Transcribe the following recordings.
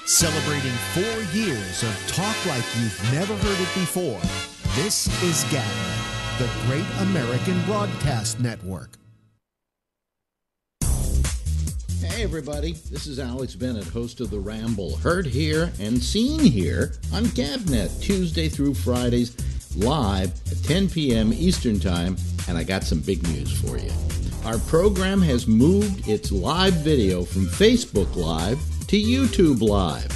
Celebrating 4 years of talk like you've never heard it before, this is GABNET, the Great American Broadcast Network. Hey everybody, this is Alex Bennett, host of the Ramble, heard here and seen here on GABNET, Tuesday through Fridays, live at 10 p.m. Eastern Time, and I got some big news for you. Our program has moved its live video from Facebook Live to YouTube Live.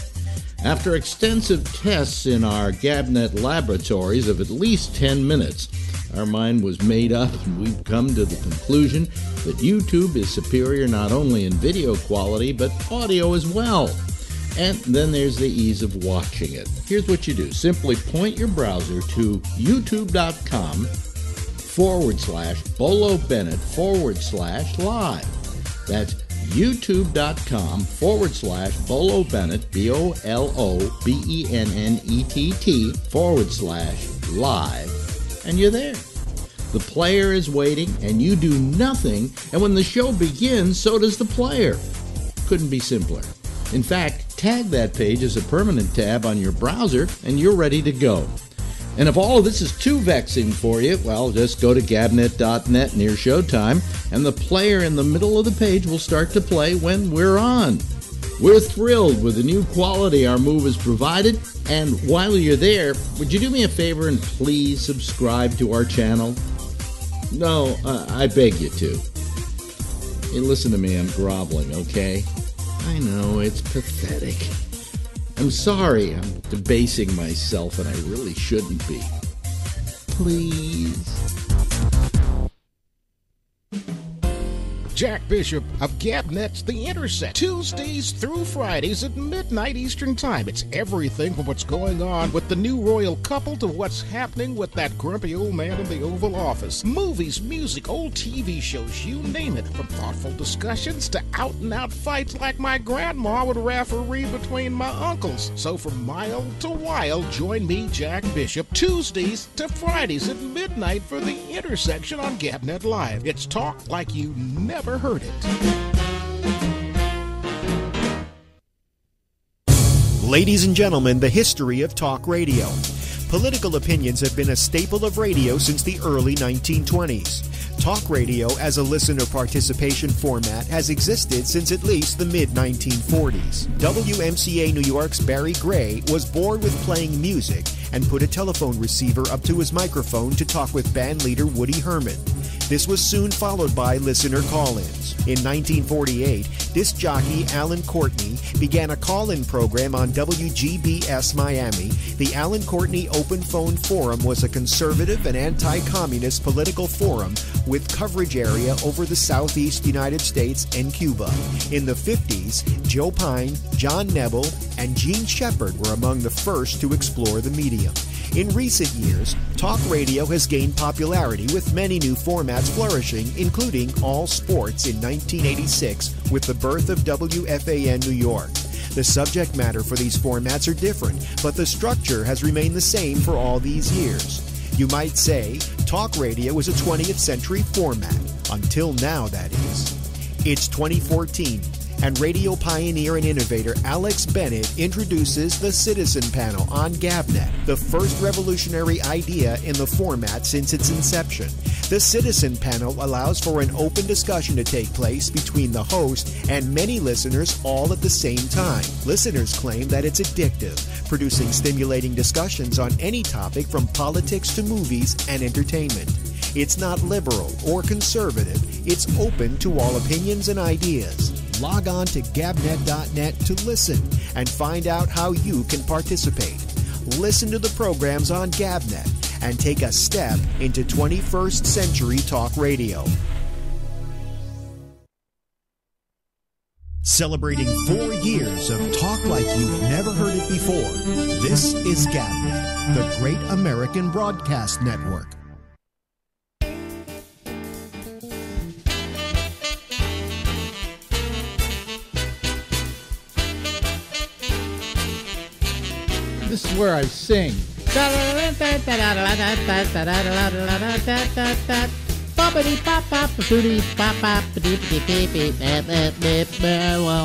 After extensive tests in our GABNET laboratories of at least 10 minutes, our mind was made up and we've come to the conclusion that YouTube is superior not only in video quality but audio as well. And then there's the ease of watching it. Here's what you do. Simply point your browser to youtube.com/Bolo Bennett /live. That's youtube.com/Bolo Bennett, BOLOBENNETT /live. And you're there. The player is waiting, and you do nothing, and when the show begins, so does the player. Couldn't be simpler. In fact, tag that page as a permanent tab on your browser, and you're ready to go. And if all of this is too vexing for you, well, just go to gabnet.net near showtime, and the player in the middle of the page will start to play when we're on. We're thrilled with the new quality our move has provided, and while you're there, would you do me a favor and please subscribe to our channel? No, I beg you to. Hey, listen to me, I'm groveling, okay? I know, it's pathetic. I'm sorry, I'm debasing myself, and I really shouldn't be. Please. Jack Bishop of GABNET's The Intersect, Tuesdays through Fridays at midnight Eastern Time. It's everything from what's going on with the new royal couple to what's happening with that grumpy old man in the Oval Office. Movies, music, old TV shows, you name it. From thoughtful discussions to out-and-out fights like my grandma would referee between my uncles. So from mild to wild, join me, Jack Bishop, Tuesdays to Fridays at midnight for The Intersection on GABNET Live. It's talk like you never heard it. Ladies and gentlemen, the history of talk radio. Political opinions have been a staple of radio since the early 1920s. Talk radio as a listener participation format has existed since at least the mid-1940s. WMCA New York's Barry Gray was bored with playing music and put a telephone receiver up to his microphone to talk with band leader Woody Herman. This was soon followed by listener call-ins. In 1948, disc jockey Alan Courtney began a call-in program on WGBS Miami. The Alan Courtney Open Phone Forum was a conservative and anti-communist political forum with coverage area over the southeast United States and Cuba. In the 50s, Joe Pine, John Nebel, and Gene Shepard were among the first to explore the medium. In recent years, talk radio has gained popularity with many new formats flourishing, including all sports in 1986 with the birth of WFAN New York. The subject matter for these formats are different, but the structure has remained the same for all these years. You might say, talk radio is a 20th century format. Until now, that is. It's 2014. And radio pioneer and innovator Alex Bennett introduces the Citizen Panel on GABNET, the first revolutionary idea in the format since its inception. The Citizen Panel allows for an open discussion to take place between the host and many listeners all at the same time. Listeners claim that it's addictive, producing stimulating discussions on any topic from politics to movies and entertainment. It's not liberal or conservative. It's open to all opinions and ideas. Log on to gabnet.net to listen and find out how you can participate. Listen to the programs on GABNET and take a step into 21st century talk radio. Celebrating 4 years of talk like you've never heard it before, this is GABNET, the Great American Broadcast Network. This is where I sing. Well,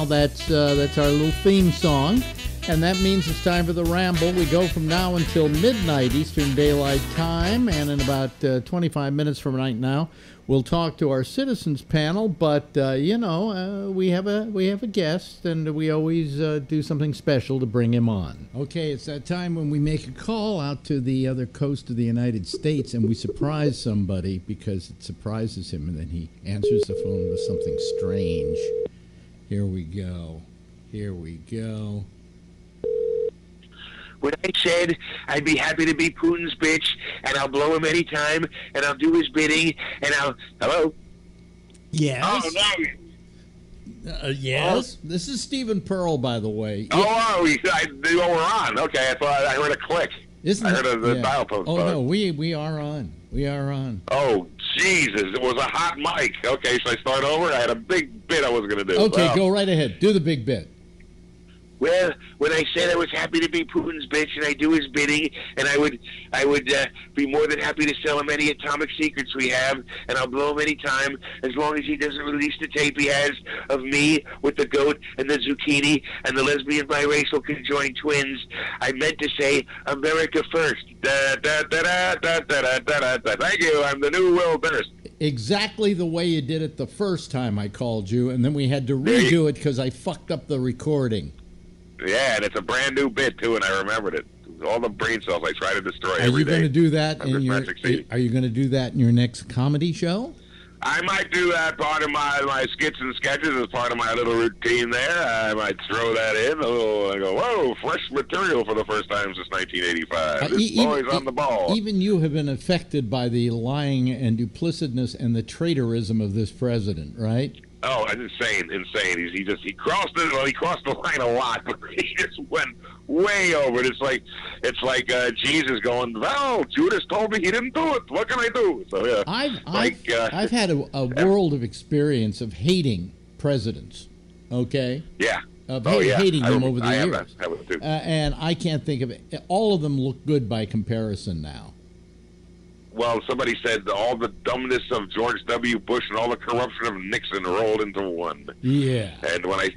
that's our little theme song. And that means it's time for the Ramble. We go from now until midnight Eastern Daylight Time, and in about 25 minutes from right now, we'll talk to our citizens panel. But we have a guest, and we always do something special to bring him on. Okay, it's that time when we make a call out to the other coast of the United States, and we surprise somebody because it surprises him, and then he answers the phone with something strange. Here we go. When I said I'd be happy to be Putin's bitch, and I'll blow him anytime, and I'll do his bidding, and I'll... Hello? Yes? Oh, no. Yes? This is Stephen Pearl, by the way. Oh, we're on. Okay, I thought I heard a click. I heard a dial post. Oh, no, we are on. We are on. Oh, Jesus, it was a hot mic. Okay, should I start over? I had a big bit I was going to do. Okay, go right ahead. Do the big bit. Well, when I said I was happy to be Putin's bitch and I do his bidding, and I would be more than happy to sell him any atomic secrets we have, and I'll blow him any time as long as he doesn't release the tape he has of me with the goat and the zucchini and the lesbian biracial conjoined twins. I meant to say America first. Da, da, da, da, da, da, da, da. Thank you. I'm the new Will Durst. Exactly the way you did it the first time I called you, and then we had to redo it because I fucked up the recording. Yeah, and it's a brand new bit too, and I remembered it. All the brain cells I try to destroy every day. Are you going to do that in your? Are you going to do that in your next comedy show? I might do that part of my skits and sketches as part of my little routine there. I might throw that in. I go, whoa, fresh material for the first time since 1985. This boy's on the ball. Even you have been affected by the lying and duplicitousness and the traitorism of this president, right? Oh, insane. He crossed it. Well, he crossed the line a lot, but he just went way over it. It's like Jesus going, well, Judas told me he didn't do it. What can I do? So yeah, I've had a world of experience of hating presidents. Okay. Yeah. Hating them over the years. I have too. And I can't think of it. All of them look good by comparison now. Well, somebody said all the dumbness of George W. Bush and all the corruption of Nixon rolled into one. Yeah. And when I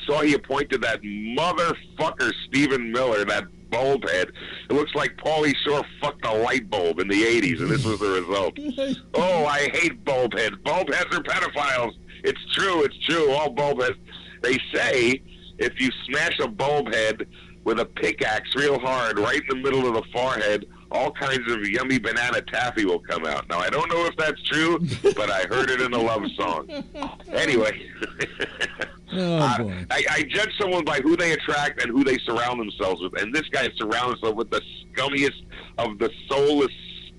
saw he appointed that motherfucker Stephen Miller, that bulb head, it looks like Pauly Shore fucked a light bulb in the 80s, and this was the result. Oh, I hate bulb heads. Bulb heads are pedophiles. It's true. All bulb heads. They say if you smash a bulb head with a pickaxe real hard right in the middle of the forehead, all kinds of yummy banana taffy will come out. Now, I don't know if that's true, but I heard it in a love song. Anyway, boy. I judge someone by who they attract and who they surround themselves with, and this guy surrounds himself with the scummiest of the soulless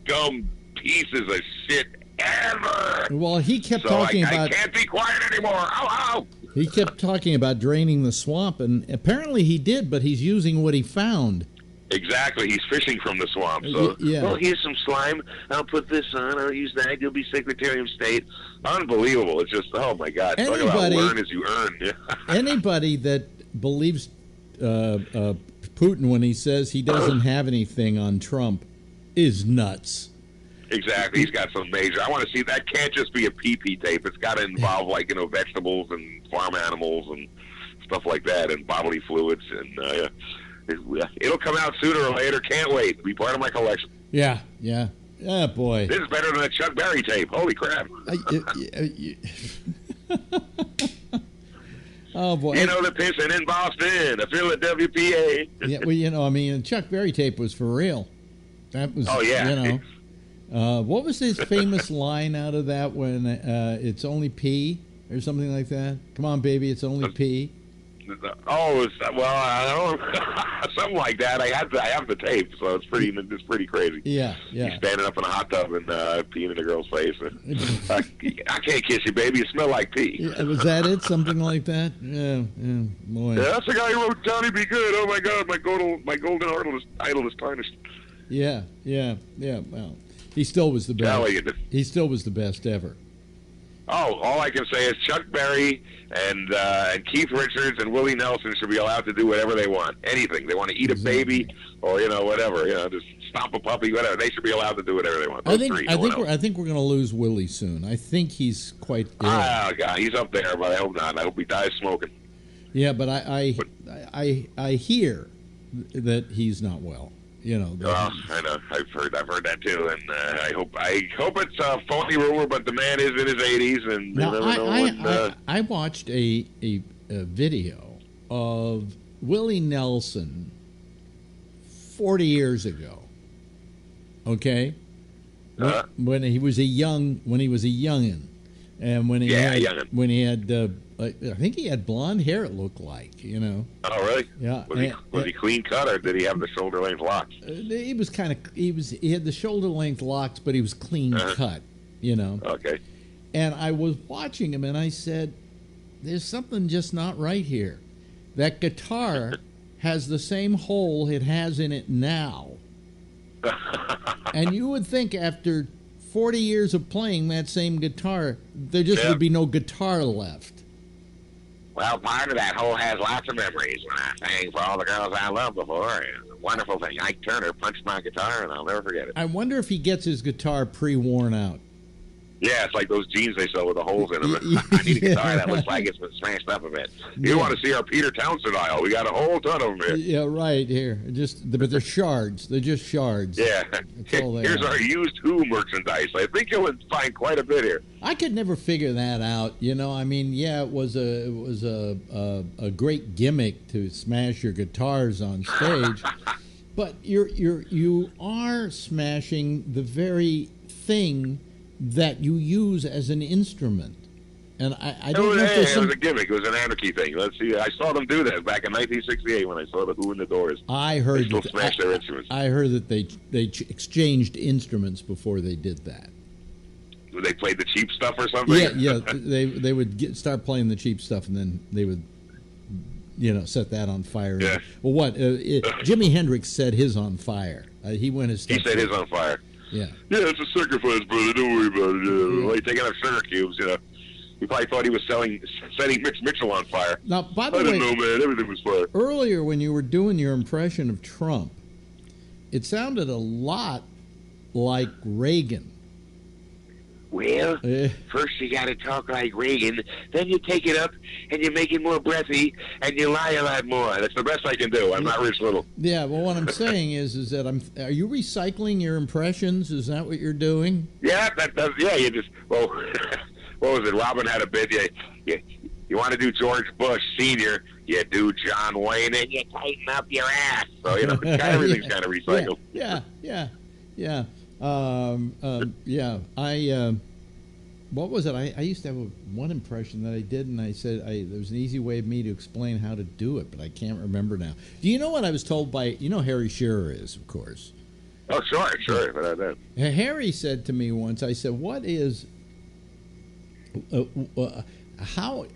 scum pieces of shit ever. Well, he kept talking about... I can't be quiet anymore. Ow! He kept talking about draining the swamp, and apparently he did, but he's using what he found. Exactly. He's fishing from the swamp. So, yeah. Well, here's some slime. I'll put this on. I'll use that. You'll be Secretary of State. Unbelievable. It's just, oh, my God. Talk about learn as you earn. Anybody that believes Putin when he says he doesn't have anything on Trump is nuts. Exactly. He's got some major. I want to see that. Can't just be a pee-pee tape. It's got to involve, vegetables and farm animals and stuff like that and bodily fluids. And, it'll come out sooner or later. Can't wait. Be part of my collection. Yeah. Oh, boy. This is better than a Chuck Berry tape. Holy crap. Oh, boy. You know, the pissing in Boston, the Philadelphia, PA. Yeah, well, Chuck Berry tape was for real. That was, oh, yeah. What was his famous line out of that when it's only pee or something like that? Come on, baby, it's only pee. Oh, well, I don't know. Something like that. I have the tape, so it's pretty crazy. Yeah. He's standing up in a hot tub and peeing in a girl's face. I can't kiss you, baby. You smell like pee. Yeah, was that it? Something like that? Yeah, boy. Yeah, that's the guy who wrote Johnny Be Good. Oh my God, my golden idol is tarnished. Yeah. Well, he still was the best. He still was the best ever. Oh, all I can say is Chuck Berry and Keith Richards and Willie Nelson should be allowed to do whatever they want. Anything. They want to eat a baby or, whatever. Just stomp a puppy, whatever. They should be allowed to do whatever they want. I think we're going to lose Willie soon. I think he's quite ill. Oh, God. He's up there, but I hope not. I hope he dies smoking. Yeah, but I hear that he's not well. You know. Well, I know. I've heard that too, and I hope it's a phony rumor. But the man is in his 80s, and now, you never know when. I watched a video of Willie Nelson 40 years ago. Okay, when he was a youngin, and when he had I think he had blonde hair. It looked like, you know. Oh, really? Yeah. Was he clean cut, or did he have the shoulder length locks? He had the shoulder length locks, but he was clean cut, you know. Okay. And I was watching him, and I said, "There's something just not right here. That guitar has the same hole it has in it now." And you would think after 40 years of playing that same guitar, there just would be no guitar left. Well, part of that hole has lots of memories. When I sang for all the girls I loved before, and the wonderful thing, Ike Turner punched my guitar, and I'll never forget it. I wonder if he gets his guitar pre-worn out. Yeah, it's like those jeans they sell with the holes in them. I need a guitar that looks like it's been smashed up a bit. You want to see our Peter Townsend aisle? We got a whole ton of them here. Yeah, right here. But they're shards. They're just shards. Yeah. That's all they Here's are. our used Who merchandise. I think you'll find quite a bit here. I could never figure that out. You know, I mean, yeah, it was a great gimmick to smash your guitars on stage, but you are smashing the very thing that you use as an instrument. And I don't know if there's it was a gimmick. It was an anarchy thing. Let's see. I saw them do that back in 1968 when I saw the Who and the Doors. I heard they still smashed their instruments. I heard that they exchanged instruments before they did that. They played the cheap stuff or something? Yeah. They would start playing the cheap stuff, and then they would, set that on fire. Yeah. Well, what? Jimi Hendrix set his on fire. He went his. He set his on fire. Yeah. Yeah, it's a sacrifice, brother. Don't worry about it. Well, he's taking out sugar cubes, He probably thought he was setting Mitch Mitchell on fire. Now, by the I way, didn't know, man. Everything was fire. Earlier, when you were doing your impression of Trump, it sounded a lot like Reagan. Well, first you got to talk like Reagan, then you take it up and you make it more breathy and you lie a lot more. That's the best I can do. I'm not Rich Little. Yeah, well, what I'm saying is that are you recycling your impressions? Is that what you're doing? Yeah, that does. Yeah, you just what was it? Robin had a bit. You want to do George Bush Senior? You do John Wayne, and you tighten up your ass. So everything's kind of recycled. Yeah. What was it? I used to have one impression that I did, and I said there was an easy way of me to explain how to do it, but I can't remember now. Do you know what I was told by, Harry Shearer is, of course. Oh, sure. But Harry said to me once, I said, what is, how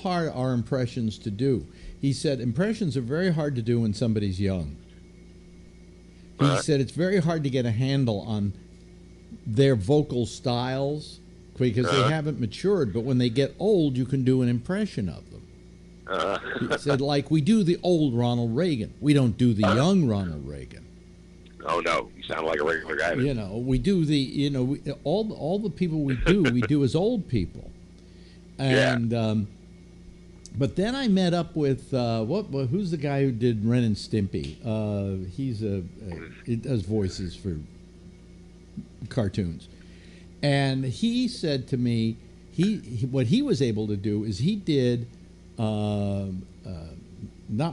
hard are impressions to do? He said, impressions are very hard to do when somebody's young. He said it's very hard to get a handle on their vocal styles because they haven't matured. But when they get old, you can do an impression of them. He said, like, we do the old Ronald Reagan. We don't do the young Ronald Reagan. Oh, no. You sound like a regular guy. We do the, all the people we do as old people. And, but then I met up with who's the guy who did Ren and Stimpy? He does voices for cartoons, and he said to me, what he was able to do is he did not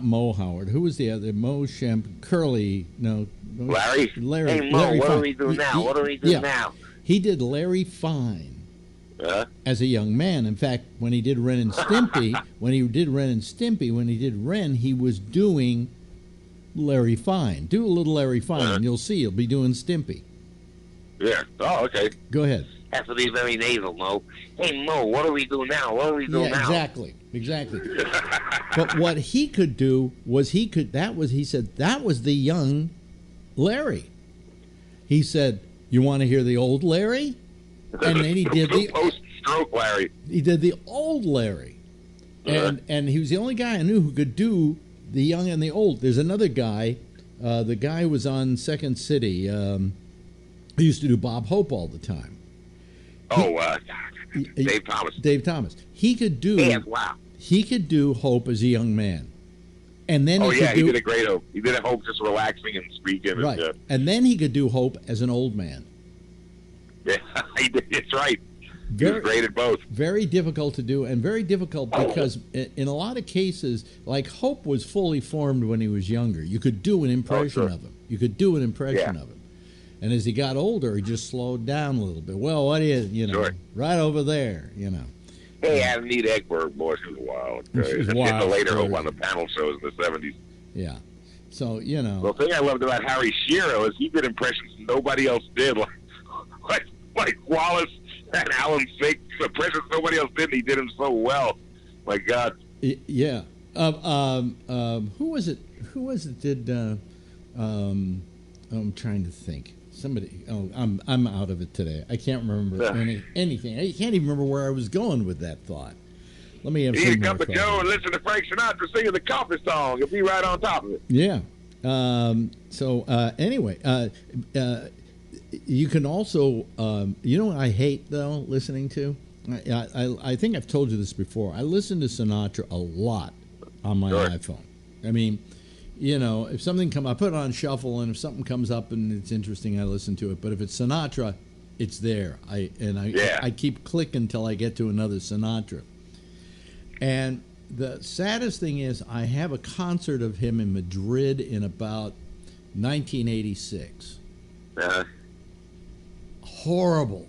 Mo Howard. Who was the other? Mo Shemp, Curly? No, Larry. Hey Mo, Larry what Fine. do we do now? What do we do now? He did Larry Fine. As a young man. In fact, when he did Ren and Stimpy, when he did Ren, he was doing Larry Fine. Do a little Larry Fine, and you'll see he'll be doing Stimpy. Yeah. Oh, okay. Go ahead. Have to be very nasal, Mo. Hey, Mo, what do we do now? What do we do now? Exactly. But what he could do was he said that was the young Larry. He said, you want to hear the old Larry? And then he did the post-stroke Larry. He did the old Larry, and he was the only guy I knew who could do the young and the old. There's another guy, the guy who was on Second City. He used to do Bob Hope all the time. Dave Thomas. Dave Thomas. He could do. Yeah, wow. he could do Hope as a young man. And then he did a great Hope. He did a Hope just relaxing and speaking. Right. And, and then he could do Hope as an old man. Yeah, he did. It's right. He was great at both. Very difficult to do, and very difficult because in a lot of cases, like Hope was fully formed when he was younger. You could do an impression of him. You could do an impression of him. And as he got older, he just slowed down a little bit. Well, what is, right over there, Hey, Anita Ekberg, boy, she was wild. She was wild. The later Hope on the panel shows in the 70s. Yeah. So, The thing I loved about Harry Shearer is he did impressions nobody else did, like Wallace and Alan Fake, impressions nobody else did, and he did them so well. My God. Yeah. Who was it? Did I'm trying to think. Somebody. Oh, I'm out of it today. I can't remember anything. I can't even remember where I was going with that thought. Let me have you some need to more come to Joe and listen to Frank Sinatra singing the coffee song. You'll be right on top of it. Yeah. Anyway, you can also, you know what I hate, though, listening to? I think I've told you this before. I listen to Sinatra a lot on my iPhone. I mean, if something I put it on shuffle, and if something comes up and it's interesting, I listen to it. But if it's Sinatra, it's there. I keep clicking until I get to another Sinatra. And the saddest thing is I have a concert of him in Madrid in about 1986. Horrible.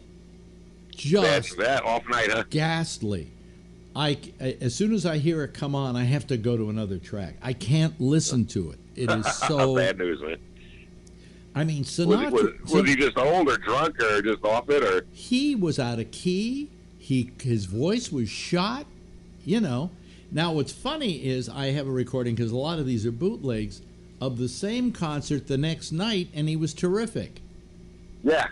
Just that off night, huh? Ghastly. As soon as I hear it come on, I have to go to another track. I can't listen to it. It is so bad news, man. I mean, Sinatra was he just old or drunk or just off it, or he was out of key. His voice was shot. Now what's funny is I have a recording, because a lot of these are bootlegs, of the same concert the next night, and he was terrific. Yeah.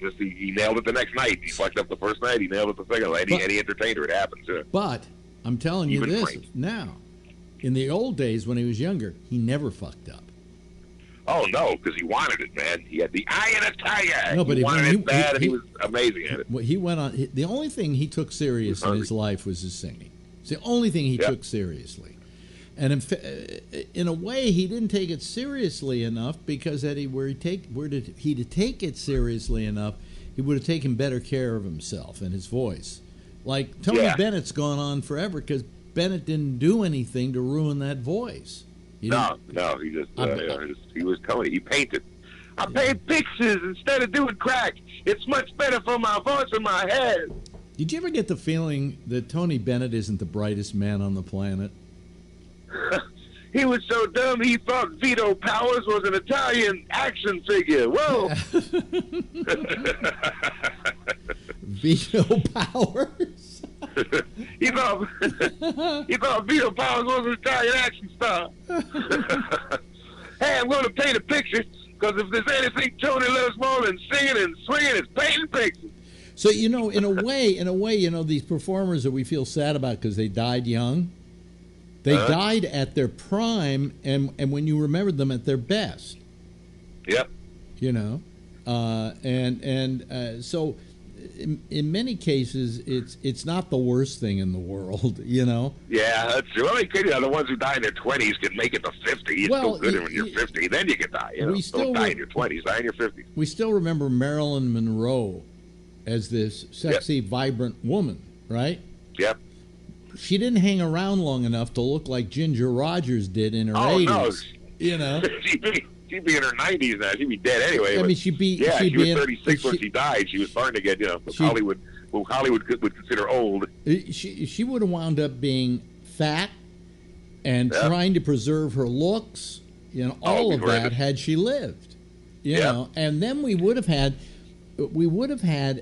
Just he nailed it the next night. He fucked up the first night. He nailed it the second night. Any entertainer, it happens. But I'm telling you this Frank. now. In the old days when he was younger, he never fucked up. Oh no, because he wanted it, man. He had the eye of a tiger. No, but he wanted it bad, and he was amazing at it. He went on. The only thing he took serious in his life was his singing. It's the only thing he took seriously. And in a way, he didn't take it seriously enough, because were he to take it seriously enough, he would have taken better care of himself and his voice. Like Tony Bennett's gone on forever because Bennett didn't do anything to ruin that voice. No, he just he was Tony. He painted. I paint pictures instead of doing crack. It's much better for my voice and my head. Did you ever get the feeling that Tony Bennett isn't the brightest man on the planet? He was so dumb he thought Vito Powers was an Italian action figure. Whoa! Vito Powers? he thought Vito Powers was an Italian action star. Hey, I'm going to paint a picture, because if there's anything Tony loves more than singing and swinging, it's painting pictures. So, in a way, these performers that we feel sad about because they died young, they died at their prime, and when you remembered them at their best. Yep. So in many cases, it's not the worst thing in the world, Yeah, that's true. Well, the ones who die in their 20s can make it to 50. It's still good when you're 50. Then you can die. Don't die in your 20s. Die in your 50s. We still remember Marilyn Monroe as this sexy, vibrant woman, right? Yep. She didn't hang around long enough to look like Ginger Rogers did in her 80s. No. She'd be in her 90s now. She'd be dead anyway. I mean, she was 36 when she died. She was starting to get, Hollywood would consider old. She would have wound up being fat and trying to preserve her looks, all of that had she lived. And then we would have had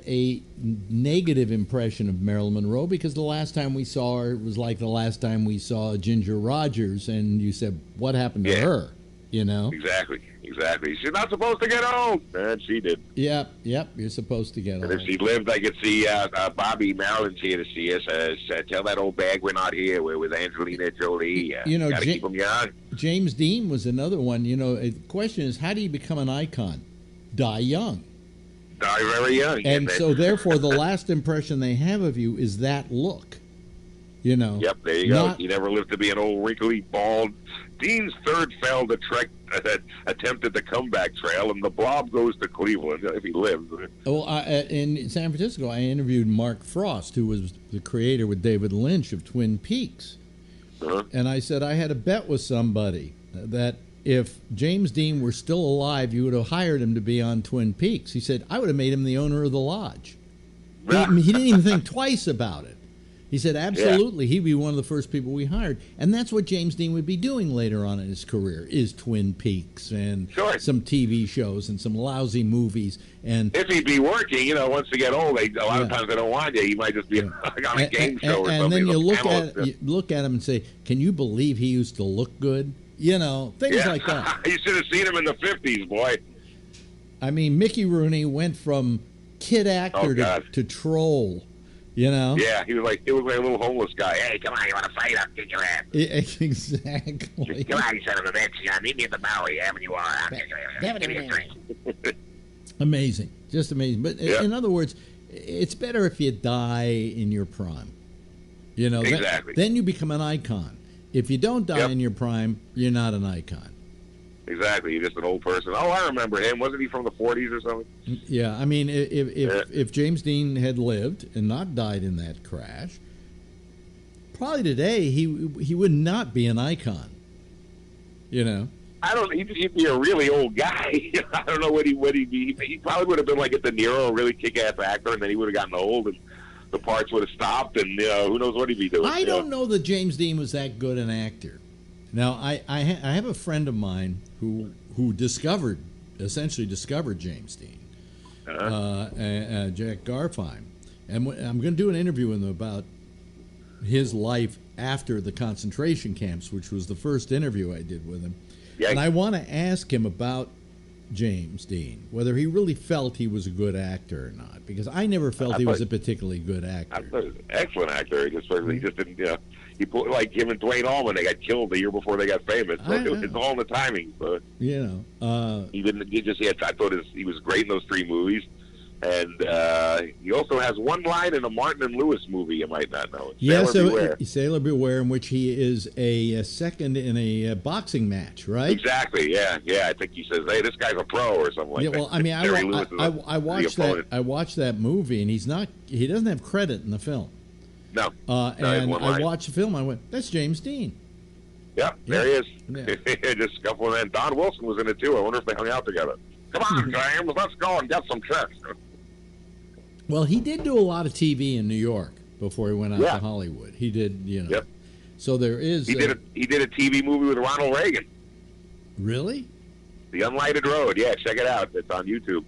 a negative impression of Marilyn Monroe, because the last time we saw her was like the last time we saw Ginger Rogers, and you said, what happened to her? Exactly. She's not supposed to get old, and she did. Yep. You're supposed to get old. And if she lived, I could see Bobby Marilyn's here to see us. Tell that old bag we're not here. We're with Angelina Jolie. Gotta keep them young. James Dean was another one. The question is, how do you become an icon? Die young. Die very young. And so, therefore, the last impression they have of you is that look. You know. Yep, there you go. He never lived to be an old, wrinkly, bald. Dean's third failed attempted the comeback trail, and the Blob goes to Cleveland if he lives. Well, in San Francisco, I interviewed Mark Frost, who was the creator with David Lynch of Twin Peaks. And I said I had a bet with somebody that if James Dean were still alive, you would have hired him to be on Twin Peaks. He said, I would have made him the owner of the lodge. He didn't even think twice about it. He said, absolutely, he'd be one of the first people we hired. And that's what James Dean would be doing later on in his career, is Twin Peaks and some TV shows and some lousy movies. And if he'd be working, you know, once they get old, a lot of times they don't want you. He might just be on a game show or something. And then you look at him and say, can you believe he used to look good? You know, things like that. You should have seen him in the 50s, boy. I mean, Mickey Rooney went from kid actor to troll. You know? Yeah, he was like a little homeless guy. Hey, come on, you want to fight? I'll kick your ass. Exactly. Come on, you son of a bitch. Meet me at the Bowery, Avenue you are. Give me a drink. Amazing. Just amazing. But in other words, it's better if you die in your prime. You know, exactly. Then you become an icon. If you don't die in your prime, you're not an icon. Exactly. You're just an old person. Oh, I remember him. Wasn't he from the 40s or something? Yeah. I mean, if James Dean had lived and not died in that crash, probably today he would not be an icon. You know? He'd be a really old guy. I don't know what he'd be. He probably would have been like a De Niro, a really kick-ass actor, and then he would have gotten old and the parts would have stopped, and who knows what he'd be doing. I don't know that James Dean was that good an actor. Now, I have a friend of mine who essentially discovered James Dean, Jack Garfein, and I'm going to do an interview with him about his life after the concentration camps, which was the first interview I did with him. Yeah. And I want to ask him about James Dean, whether he really felt he was a good actor or not, because I never felt he was a particularly good actor. I thought he was an excellent actor. He just didn't, he put, like him and Dwayne Allman, they got killed the year before they got famous. So it's all in the timing. So. You know. I thought he was great in those three movies. And he also has one line in a Martin and Lewis movie you might not know. Sailor Beware, in which he is a second in a boxing match, right? Exactly, yeah. I think he says, hey, this guy's a pro or something like that. Well, I mean, I watched that movie, and he doesn't have credit in the film. No. And I watched the film, I went, that's James Dean. Yep, there he is. Yeah. Just a couple of men. Don Wilson was in it, too. I wonder if they hung out together. Come on, James, let's go and get some checks. Well, he did do a lot of TV in New York before he went out to Hollywood. He did, Yep. So there is. He did a TV movie with Ronald Reagan. Really? The Unlighted Road. Yeah, check it out. It's on YouTube.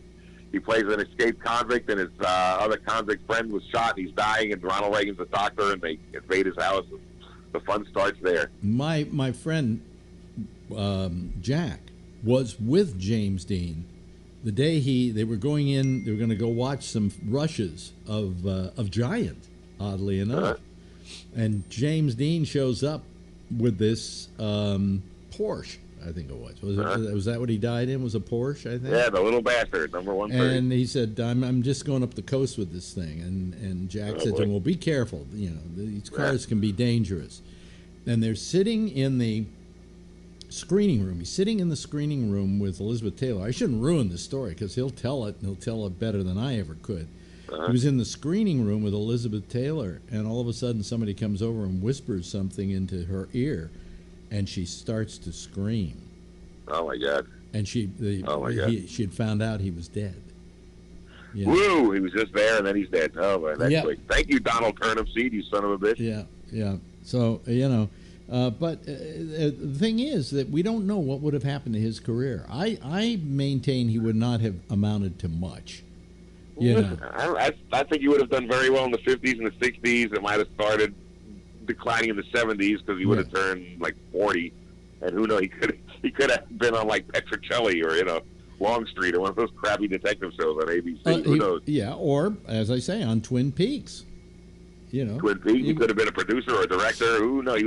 He plays an escaped convict, and his other convict friend was shot. And he's dying, and Ronald Reagan's a doctor, and they invade his house. And the fun starts there. My friend Jack was with James Dean. The day they were going to go watch some rushes of Giant, oddly enough. And James Dean shows up with this Porsche, I think it was. Was that what he died in? Was a Porsche, I think? Yeah, the little bastard, number 130. And he said, I'm just going up the coast with this thing. And Jack said to him, well, be careful. These cars can be dangerous. And they're sitting in the screening room. He's sitting in the screening room with Elizabeth Taylor. I shouldn't ruin the story because he'll tell it, and he'll tell it better than I ever could. He was in the screening room with Elizabeth Taylor, and all of a sudden somebody comes over and whispers something into her ear, and she starts to scream. Oh, my God. And she had found out he was dead. Woo! He was just there, and then he's dead. Oh, man, that's quick. Thank you, Donald Turnipseed, you son of a bitch. Yeah. So, but the thing is that we don't know what would have happened to his career. I maintain he would not have amounted to much. I think he would have done very well in the 50s and the 60s. It might have started declining in the 70s because he would have turned like 40. And who knows, he could have been on like Petrocelli or, Longstreet or one of those crappy detective shows on ABC. Who knows? Yeah, or, as I say, on Twin Peaks. Twin Peaks. He could have been a producer or a director. Who knows? He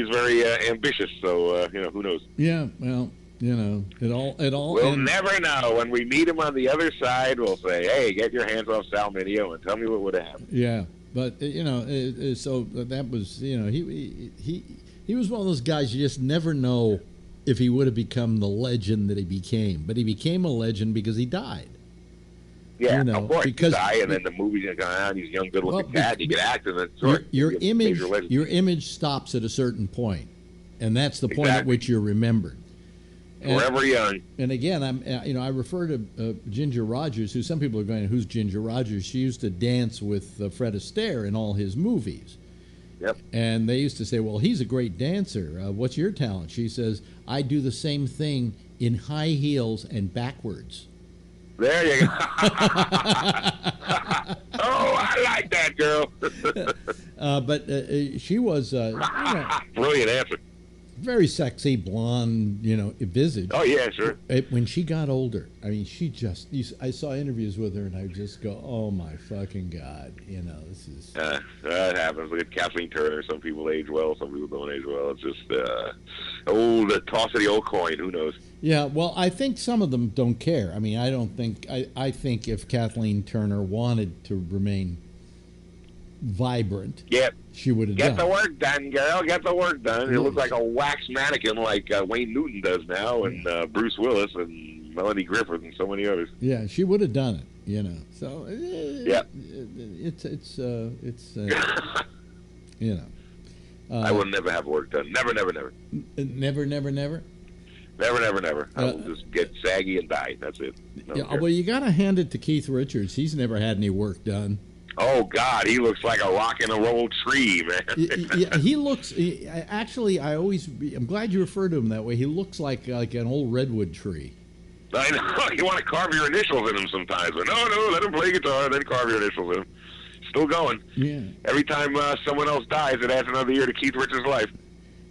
was very ambitious. So who knows? Yeah. Well, it all. We'll never know. When we meet him on the other side, we'll say, "Hey, get your hands off Sal Mineo and tell me what would have happened." Yeah. But so that was he was one of those guys you just never know if he would have become the legend that he became. But he became a legend because he died. Yeah, of course. Because he died, and then the movies are going on. He's a young, good-looking cat. He could act, and then your image stops at a certain point, and that's the point at which you're remembered. Forever young. And again, I refer to Ginger Rogers, who some people are going, who's Ginger Rogers? She used to dance with Fred Astaire in all his movies. Yep. And they used to say, well, he's a great dancer. What's your talent? She says, I do the same thing in high heels and backwards. There you go. Oh, I like that girl. But she was brilliant answer. Very sexy, blonde, visage. Oh yeah, sure. When she got older, I mean, I saw interviews with her, and I just go, oh my fucking God, this is. That happens. Look at Kathleen Turner. Some people age well, some people don't age well. It's just the toss of the old coin. Who knows? Yeah, well, I think some of them don't care. I mean, I think if Kathleen Turner wanted to remain vibrant, she would have done. Get the work done, girl. Get the work done. It looks like a wax mannequin like Wayne Newton does now, and Bruce Willis and Melanie Griffith and so many others. Yeah, she would have done it, So, I will never have work done. Never. Never? Never. I will just get saggy and die. That's it. Well, you got to hand it to Keith Richards. He's never had any work done. Oh, God, he looks like a rock and a roll tree, man. He looks, actually, I'm glad you refer to him that way. He looks like an old redwood tree. I know. You want to carve your initials in him sometimes. But no, let him play guitar, then carve your initials in him. Still going. Yeah. Every time someone else dies, it adds another year to Keith Richards' life.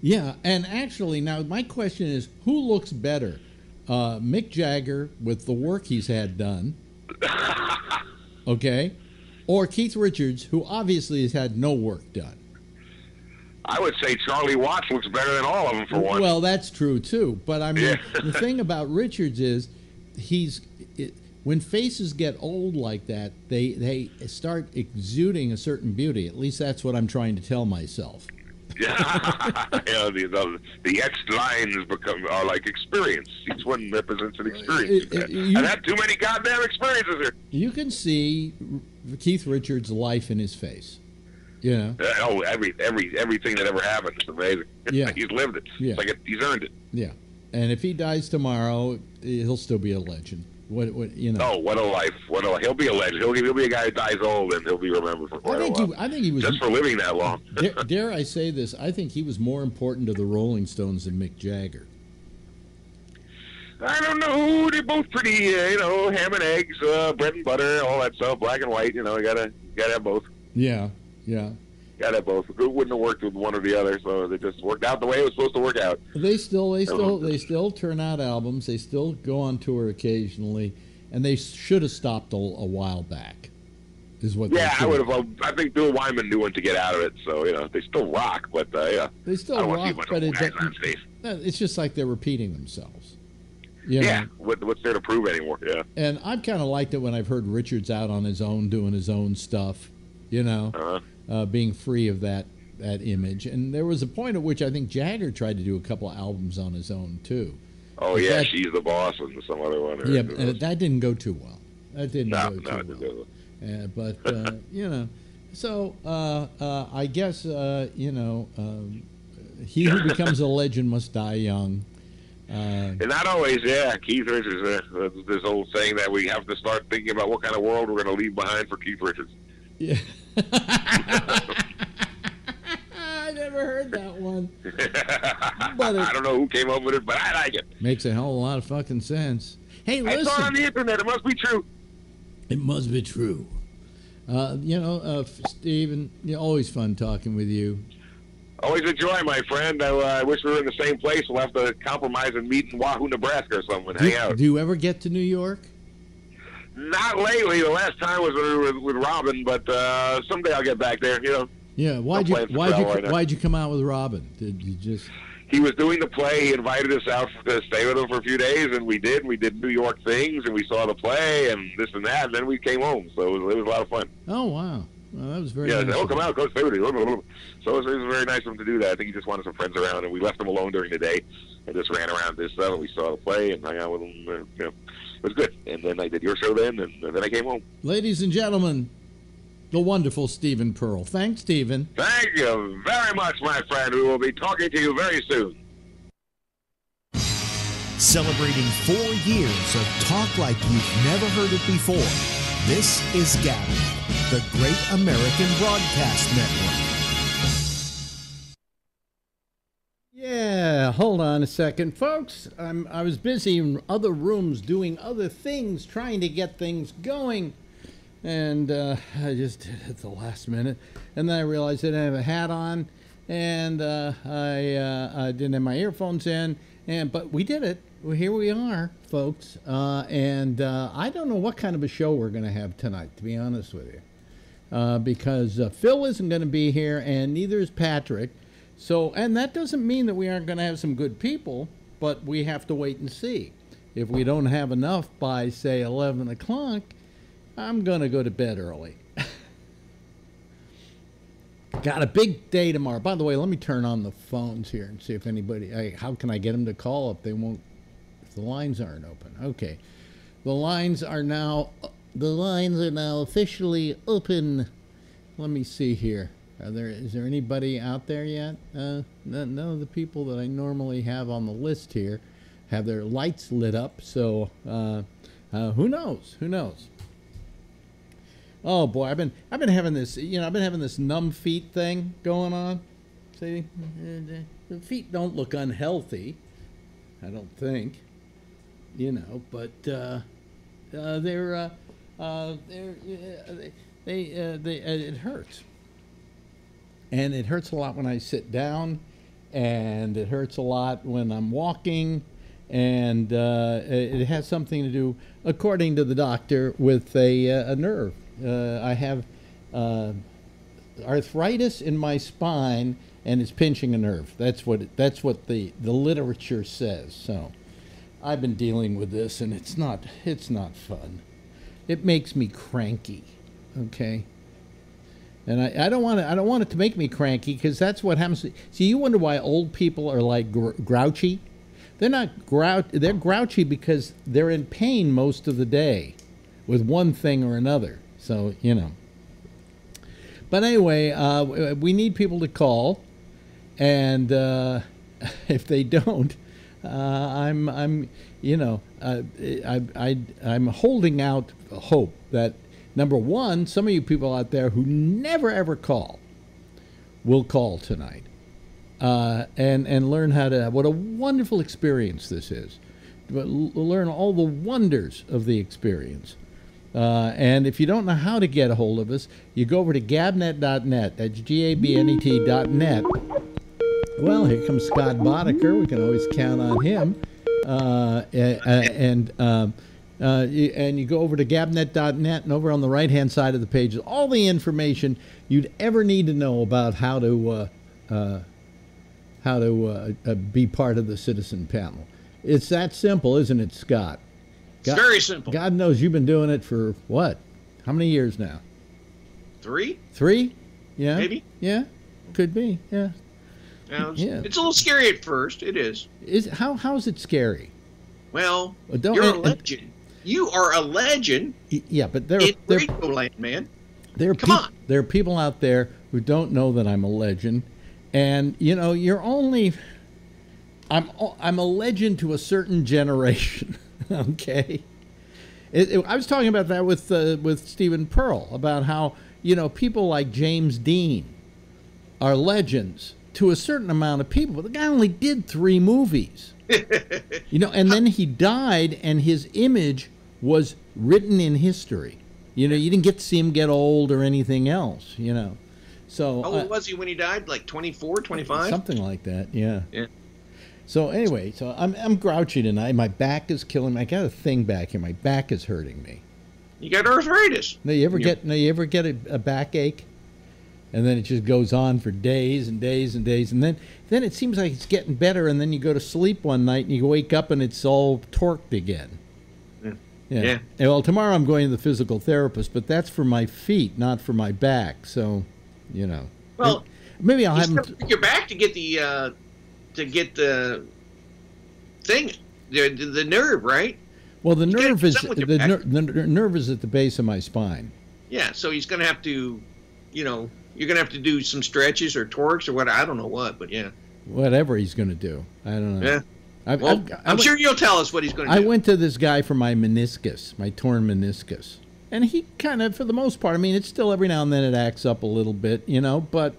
Yeah, and actually, now, my question is, who looks better? Mick Jagger, with the work he's had done, okay, or Keith Richards, who obviously has had no work done? I would say Charlie Watts looks better than all of them, for one. Well, that's true, too. But, I mean, the thing about Richards is when faces get old like that, they start exuding a certain beauty. At least that's what I'm trying to tell myself. The etched lines are like experience. Each one represents an experience. I've had too many goddamn experiences here. You can see Keith Richards' life in his face. Everything that ever happened. It's amazing. Yeah. He's lived it. Yeah. It's like he's earned it. Yeah. And if he dies tomorrow, he'll still be a legend. Oh, what a life! He'll be a legend. He'll be a guy who dies old, and he'll be remembered for quite a while. I think he was just for living that long. Dare I say this? I think he was more important to the Rolling Stones than Mick Jagger. I don't know. They're both pretty, ham and eggs, bread and butter, all that stuff, black and white. You gotta have both. Yeah. Gotta have both. It wouldn't have worked with one or the other, so they just worked out the way it was supposed to work out. They still turn out albums. They still go on tour occasionally, and they should have stopped a while back. Is what? Yeah, I would have. I think Bill Wyman knew when to get out of it. So they still rock, but yeah, they still rock. But it's just like they're repeating themselves. Yeah, what's there to prove anymore? Yeah. And I've kind of liked it when I've heard Richards out on his own, doing his own stuff. Being free of that image. And there was a point at which I think Jagger tried to do a couple of albums on his own, too. Oh, yeah, She's the Boss and some other one. Yeah, and that didn't go too well. That didn't go too well. But, so I guess, he who becomes a legend must die young. And not always, Keith Richards, this old saying that we have to start thinking about what kind of world we're going to leave behind for Keith Richards. Yeah. I never heard that one. But I don't know who came up with it, but I like it. Makes a hell of a lot of fucking sense. Hey, listen. I saw it on the internet. It must be true. It must be true. Stephen, always fun talking with you. Always a joy, my friend. I wish we were in the same place. We'll have to compromise and meet in Wahoo, Nebraska or something and hang out. Do you ever get to New York? Not lately. The last time was with Robin, but someday I'll get back there. Yeah. Why'd you come out with Robin? Did you just? He was doing the play. He invited us out to stay with him for a few days, and we did. We did New York things, and we saw the play and this and that, and then we came home. So it was a lot of fun. Oh wow! Well, that was very Yeah, nice. come out, go food. So it was very nice of him to do that. I think he just wanted some friends around, and we left him alone during the day and just ran around this stuff. We saw the play and hung out with him. You know, it was good. And then I did your show then, and then I came home. Ladies and gentlemen, the wonderful Stephen Pearl. Thanks, Stephen. Thank you very much, my friend. We will be talking to you very soon. Celebrating 4 years of talk like you've never heard it before. This is GABNET, the Great American Broadcast Network. Yeah, hold on a second, folks. I was busy in other rooms doing other things, trying to get things going, and I just did it at the last minute. And then I realized I didn't have a hat on, and I didn't have my earphones in, but we did it. Well, here we are, folks, and I don't know what kind of a show we're going to have tonight, to be honest with you, because Phil isn't going to be here, and neither is Patrick. So, and that doesn't mean that we aren't going to have some good people, but we have to wait and see. If we don't have enough by, say, 11 o'clock, I'm going to go to bed early. Got a big day tomorrow. By the way, let me turn on the phones here and see if anybody, how can I get them to call if they won't, if the lines aren't open? Okay. The lines are now officially open. Let me see here. Is there anybody out there yet? None of the people that I normally have on the list here have their lights lit up. So who knows? Who knows? Oh boy, I've been having this. I've been having this numb feet thing going on. See, the feet don't look unhealthy. I don't think. But it hurts. And it hurts a lot when I sit down, and it hurts a lot when I'm walking, and it has something to do, according to the doctor, with a nerve. I have arthritis in my spine, and it's pinching a nerve. That's what the literature says. So I've been dealing with this, and it's not fun. It makes me cranky. Okay. And I don't want it to make me cranky, because that's what happens. See, you wonder why old people are like grouchy. They're not they're grouchy because they're in pain most of the day with one thing or another. So, But anyway, we need people to call, and if they don't, I'm holding out hope that, number one, some of you people out there who never ever call will call tonight, and learn what a wonderful experience this is. Learn all the wonders of the experience. And if you don't know how to get a hold of us, you go over to gabnet.net. That's GABNET.net. Well, here comes Scott Boddicker. We can always count on him. And you go over to gabnet.net, and over on the right-hand side of the page is all the information you'd ever need to know about how to be part of the citizen panel. It's that simple, isn't it, Scott? It's very simple. God knows you've been doing it for what? How many years now? 3? 3? Yeah. Maybe. Yeah. Could be. Yeah. It's a little scary at first. It is. How is it scary? Well, you're a legend. You are a legend. Yeah, but in radio land, man. Come on. There are people out there who don't know that I'm a legend, and you're only. I'm a legend to a certain generation. Okay. I was talking about that with Stephen Pearl, about how people like James Dean are legends to a certain amount of people, but the guy only did 3 movies. And then he died, and his image was written in history. You didn't get to see him get old or anything else, So how old was he when he died? Like 24, 25? Something like that, yeah. Yeah. So anyway, I'm grouchy tonight. My back is killing me. I got a thing back here. My back is hurting me. You got arthritis. No, you ever get a backache? And then it just goes on for days and days and days. And then it seems like it's getting better. And then you go to sleep one night and you wake up and it's all torqued again. Yeah. Well, tomorrow I'm going to the physical therapist, but that's for my feet, not for my back. So, you know. Well, maybe I'll have him. Your back to get the thing, the nerve, right? Well, the nerve is the nerve is at the base of my spine. Yeah, so he's going to have to, you're going to have to do some stretches or torques or what. I don't know what, but yeah. Whatever he's going to do, I don't know. Yeah. I'm sure you'll tell us what he's going to do. I went to this guy for my meniscus, my torn meniscus, and he kind of, for the most part, I mean, it's still every now and then it acts up a little bit, but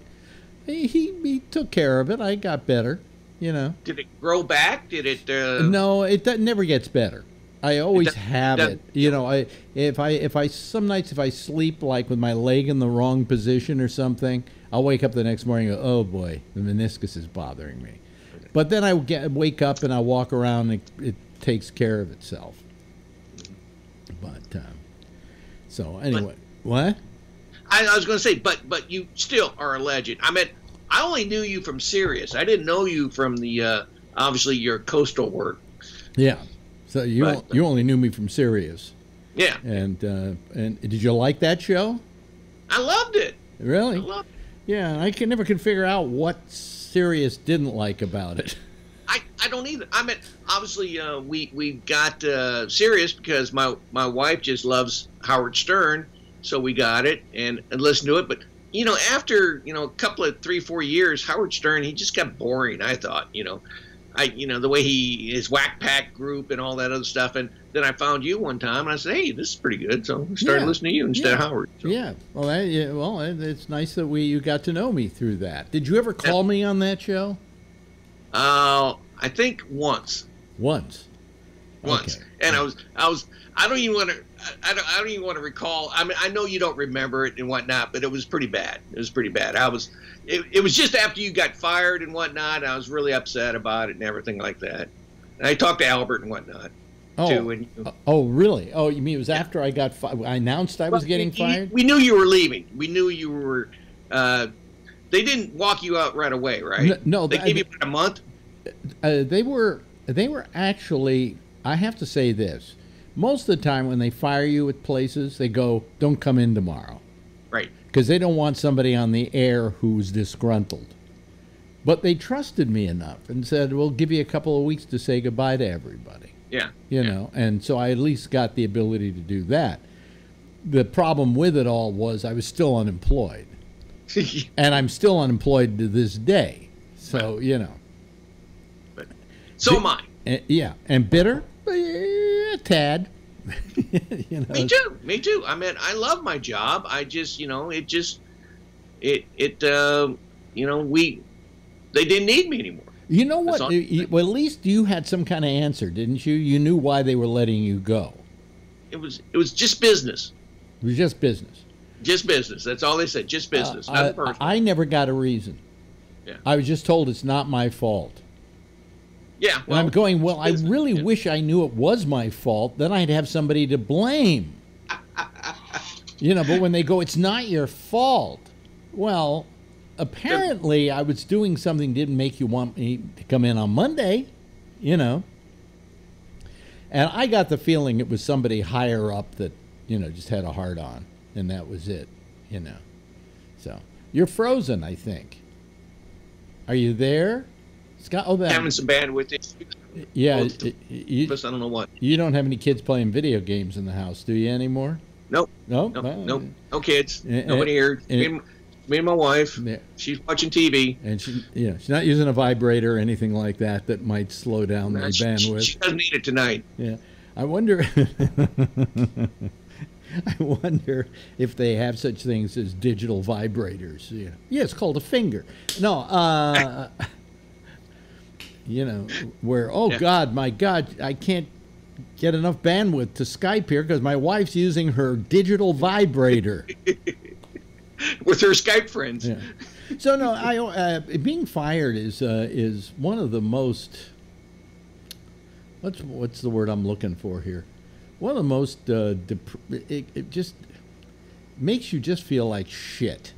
he took care of it. I got better, Did it grow back? Did it? No, it never gets better. I always have it. Some nights if I sleep like with my leg in the wrong position or something, I'll wake up the next morning and go, oh boy, the meniscus is bothering me. But then I wake up and I walk around and it takes care of itself. But so anyway, what? I was going to say, but you still are a legend. I mean, I only knew you from Sirius. I didn't know you from the obviously your coastal work. Yeah. So you only knew me from Sirius. Yeah. And did you like that show? I loved it. Really? I loved it. Yeah, I never could figure out what Sirius didn't like about it. I don't either. I mean, obviously we got Sirius because my wife just loves Howard Stern, so we got it and listened to it. But after a couple of 3-4 years, Howard Stern, he just got boring. I thought, the way his Whack Pack group and all that other stuff. And then I found you one time, and I said, hey, this is pretty good. So I started listening to you instead of Howard. So. Yeah. Well, it's nice that you got to know me through that. Did you ever call me on that show? I think once. Once. Okay. And I don't even want to recall. I mean, I know you don't remember it and whatnot, but it was pretty bad. It was pretty bad. It was just after you got fired and whatnot. I was really upset about it and everything like that. And I talked to Albert and whatnot. Too, and, really? Oh, you mean it was after I got I announced I was getting fired? We knew you were leaving. We knew you were. They didn't walk you out right away, right? No, they gave you about a month. They were actually. I have to say this. Most of the time when they fire you at places, they go, don't come in tomorrow. Right. Because they don't want somebody on the air who's disgruntled. But they trusted me enough and said, we'll give you a couple of weeks to say goodbye to everybody. Yeah. And so I at least got the ability to do that. The problem with it all was I was still unemployed. And I'm still unemployed to this day. So, But so am I. Yeah. And bitter? A tad. Me too. I mean, I love my job. I just, they didn't need me anymore. You know what? Well, at least you had some kind of answer, didn't you? You knew why they were letting you go. It was just business. It was just business. Just business. That's all they said. Just business. Nothing personal. I never got a reason. Yeah. I was just told it's not my fault. Yeah. Well, and I'm going, well, I really wish I knew it was my fault. Then I'd have somebody to blame. But when they go, it's not your fault. Well, apparently I was doing something didn't make you want me to come in on Monday, And I got the feeling it was somebody higher up that, just had a hard on. And that was it, So, you're frozen, I think. Are you there? Scott, having some bandwidth issues. Yeah, I don't know what. You don't have any kids playing video games in the house, do you anymore? Nope. Nope. Nope. No kids. Nobody here. Me and my wife. Yeah. She's watching TV. And she's not using a vibrator or anything like that that might slow down the bandwidth. She doesn't need it tonight. Yeah, I wonder. I wonder if they have such things as digital vibrators. Yeah, it's called a finger. No. Where, God, my God, I can't get enough bandwidth to Skype here because my wife's using her digital vibrator. With her Skype friends. Yeah. So, no, being fired is one of the most, what's the word I'm looking for here? One of the most, it just makes you just feel like shit.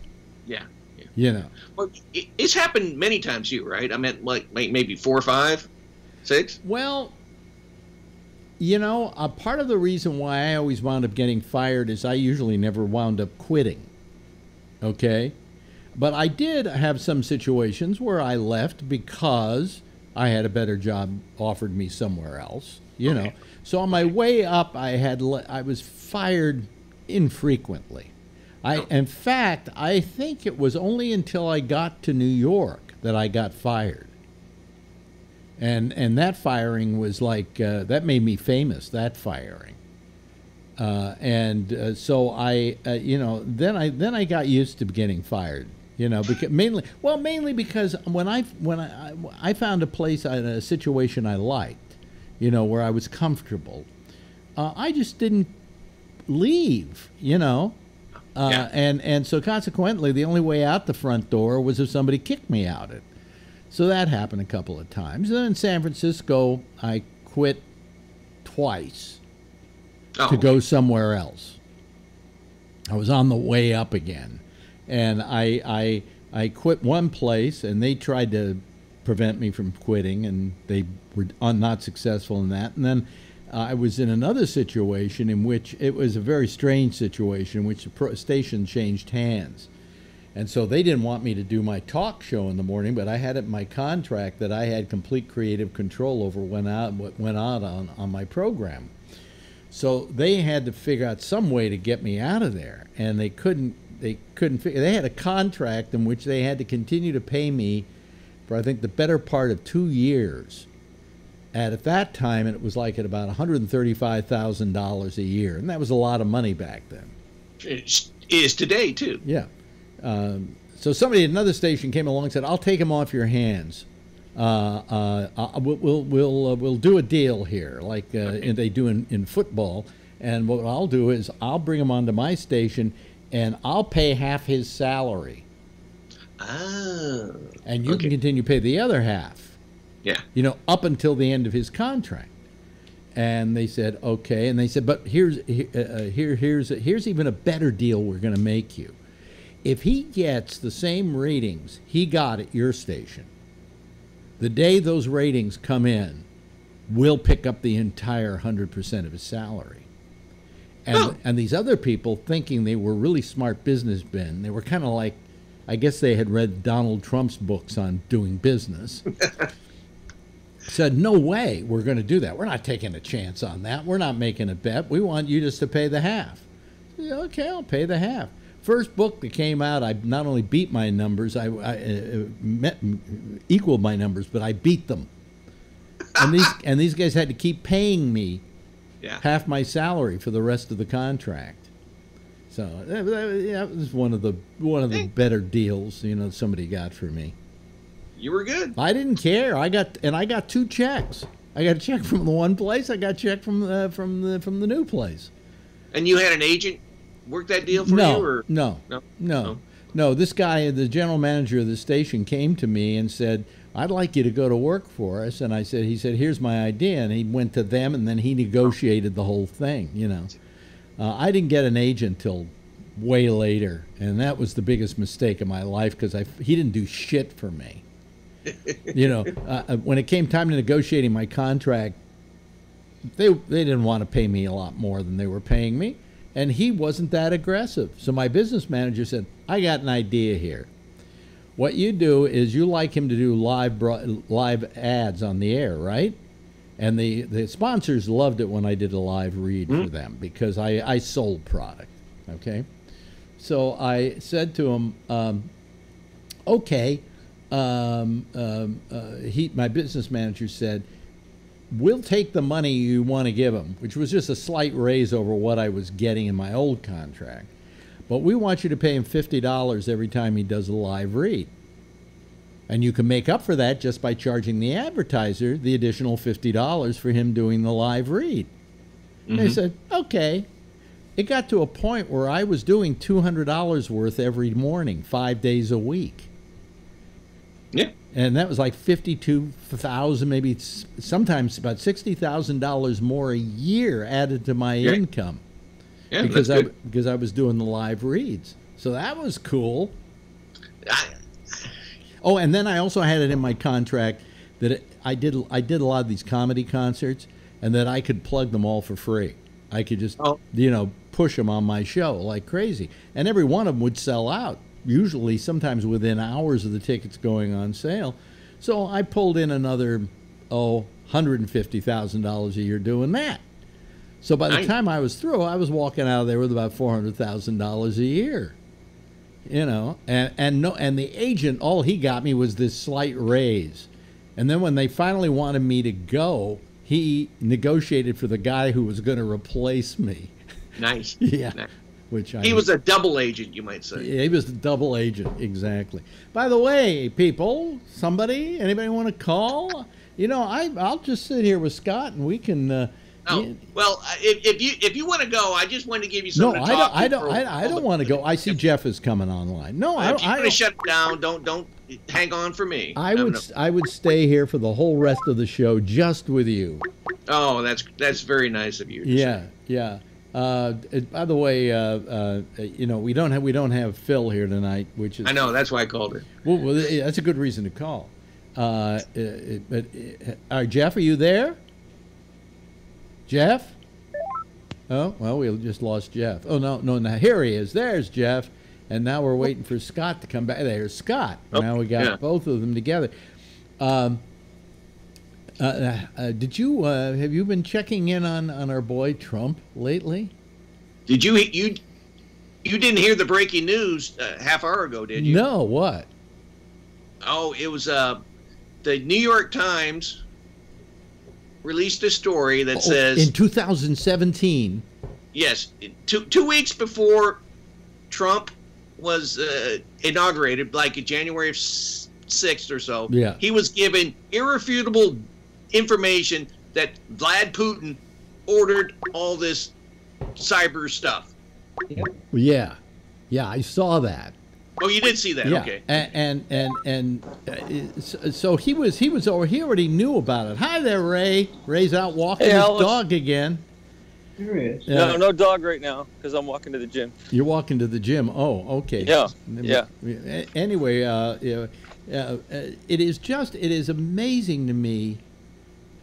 Yeah. Well, it's happened many times to you, right? I meant like maybe 4 or 5, 6. Well, You know, a part of the reason why I always wound up getting fired is I usually never wound up quitting. Okay? But I did have some situations where I left because I had a better job offered me somewhere else, you know. So on my way up, I was fired infrequently. In fact, I think it was only until I got to New York that I got fired. And that firing was like, that made me famous, that firing. So I, you know, then I got used to getting fired, you know, because mainly because when I found a place, a situation I liked, you know, where I was comfortable, I just didn't leave, you know. And so consequently, the only way out the front door was if somebody kicked me out. So that happened a couple of times. And then in San Francisco, I quit twice to go somewhere else. I was on the way up again. And I quit one place, and they tried to prevent me from quitting, and they were not successful in that. And then I was in another situation in which it was a very strange situation in which the station changed hands. And so they didn't want me to do my talk show in the morning, but I had it in my contract that I had complete creative control over what went on my program. So they had to figure out some way to get me out of there, and they couldn't figure. They had a contract in which they had to continue to pay me for, I think, the better part of 2 years. And at that time, it was like at about $135,000 a year, and that was a lot of money back then. It is today too. Yeah. So somebody at another station came along and said, "I'll take them off your hands. We'll do a deal here, like they do in football. And what I'll do is I'll bring him onto my station, and I'll pay half his salary. Oh. And you can continue to pay the other half. Yeah. You know, up until the end of his contract." And they said, "Okay." And they said, "But here's even a better deal we're going to make you. If he gets the same ratings he got at your station, the day those ratings come in, we'll pick up the entire 100% of his salary." And these other people, thinking they were really smart businessmen, they were kind of like, I guess they had read Donald Trump's books on doing business, said, "No way we're going to do that. We're not taking a chance on that. We're not making a bet. We want you just to pay the half." I said, "Okay, I'll pay the half." First book that came out, I not only beat my numbers, I equaled my numbers, but I beat them. And these guys had to keep paying me half my salary for the rest of the contract. So that was one of the better deals, you know, somebody got for me. You were good. I didn't care. I got 2 checks. I got a check from the one place. I got a check from the new place. And you had an agent work that deal for you? Or? No. This guy, the general manager of the station, came to me and said, "I'd like you to go to work for us." And he said, "Here's my idea." And he went to them, and then he negotiated the whole thing, you know. I didn't get an agent till way later, and that was the biggest mistake of my life because he didn't do shit for me. You know, when it came time to negotiating my contract, they didn't want to pay me a lot more than they were paying me. And he wasn't that aggressive. So my business manager said, "I got an idea here. What you do is you like him to do live ads on the air, right?" And the sponsors loved it when I did a live read for them because I sold product, okay? So I said to him, "Okay." My business manager said, "We'll take the money you want to give him," which was just a slight raise over what I was getting in my old contract. "But we want you to pay him $50 every time he does a live read. And you can make up for that just by charging the advertiser the additional $50 for him doing the live read." And I said, "Okay." It got to a point where I was doing $200 worth every morning, 5 days a week. Yeah. And that was like $52,000, maybe sometimes about $60,000 more a year added to my income. Yeah, because I was doing the live reads. So that was cool. Oh, and then I also had it in my contract that I did a lot of these comedy concerts, and that I could plug them all for free. I could just, you know, push them on my show like crazy. And every one of them would sell out, usually sometimes within hours of the tickets going on sale. So I pulled in another, $150,000 a year doing that. So by the time I was through, I was walking out of there with about $400,000 a year. You know, and the agent, all he got me was this slight raise. And then when they finally wanted me to go, he negotiated for the guy who was going to replace me. Nice. Yeah. Nice. He was a double agent, you might say. Yeah, he was a double agent, exactly. By the way, people, anybody want to call? You know, I'll just sit here with Scott and we can. Well, if you want to go, I just wanted to give you something to talk I don't want to go. I see Jeff is coming online. No, if you want to shut it down, don't hang on for me. I would stay here for the whole rest of the show just with you. Oh, that's very nice of you. Yeah. By the way, you know, we don't have Phil here tonight, which is. I know, that's why I called it. Well, that's a good reason to call. But Jeff, are you there? Jeff? Oh, well, we just lost Jeff. Oh, no, now here he is. There's Jeff. And now we're waiting for Scott to come back. There's Scott. Now we got both of them together. Did you have you been checking in on our boy Trump lately? Did you didn't hear the breaking news half hour ago, did you? No, what? Oh, it was the New York Times released a story that says in 2017. Yes, two weeks before Trump was inaugurated, like January 6th or so. Yeah. He was given irrefutable information that Vlad Putin ordered all this cyber stuff. Yeah, I saw that. Oh, you did see that? Yeah. Okay. And so he already knew about it. Hi there, Ray. Ray's out walking his dog again. There he is. No dog right now because I'm walking to the gym. You're walking to the gym. Oh, okay. Yeah. Anyway, it is amazing to me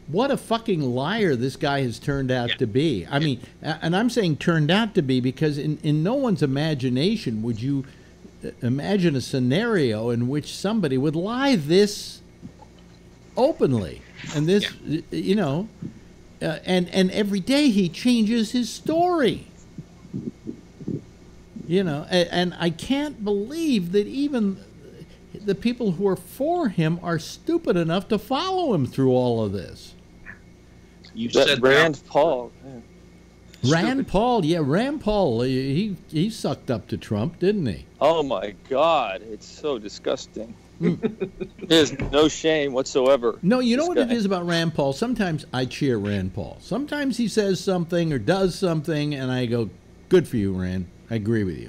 what a fucking liar this guy has turned out to be. I mean, and I'm saying turned out to be because in no one's imagination would you imagine a scenario in which somebody would lie this openly. And this, you know, and every day he changes his story. You know, and I can't believe that even the people who are for him are stupid enough to follow him through all of this. You said Rand Paul. Rand Paul, Rand Paul, he sucked up to Trump, didn't he? Oh my God, it's so disgusting. There's no shame whatsoever. No, you know what it is about Rand Paul? Sometimes I cheer Rand Paul. Sometimes he says something or does something, and I go, good for you, Rand. I agree with you.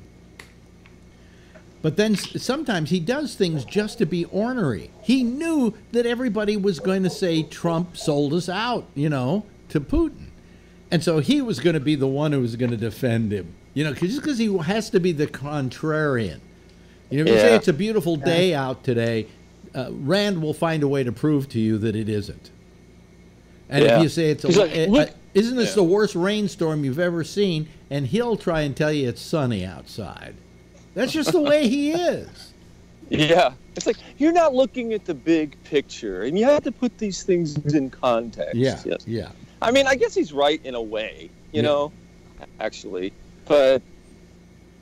But then sometimes he does things just to be ornery. He knew that everybody was going to say Trump sold us out, you know, to Putin. And so he was going to be the one who was going to defend him, you know, just because he has to be the contrarian. You know, if you say it's a beautiful day out today, Rand will find a way to prove to you that it isn't. And if you say it's isn't this the worst rainstorm you've ever seen, and he'll try and tell you it's sunny outside. That's just the way he is. Yeah. It's like, you're not looking at the big picture, and you have to put these things in context. Yeah. I mean, I guess he's right in a way, you know, actually. But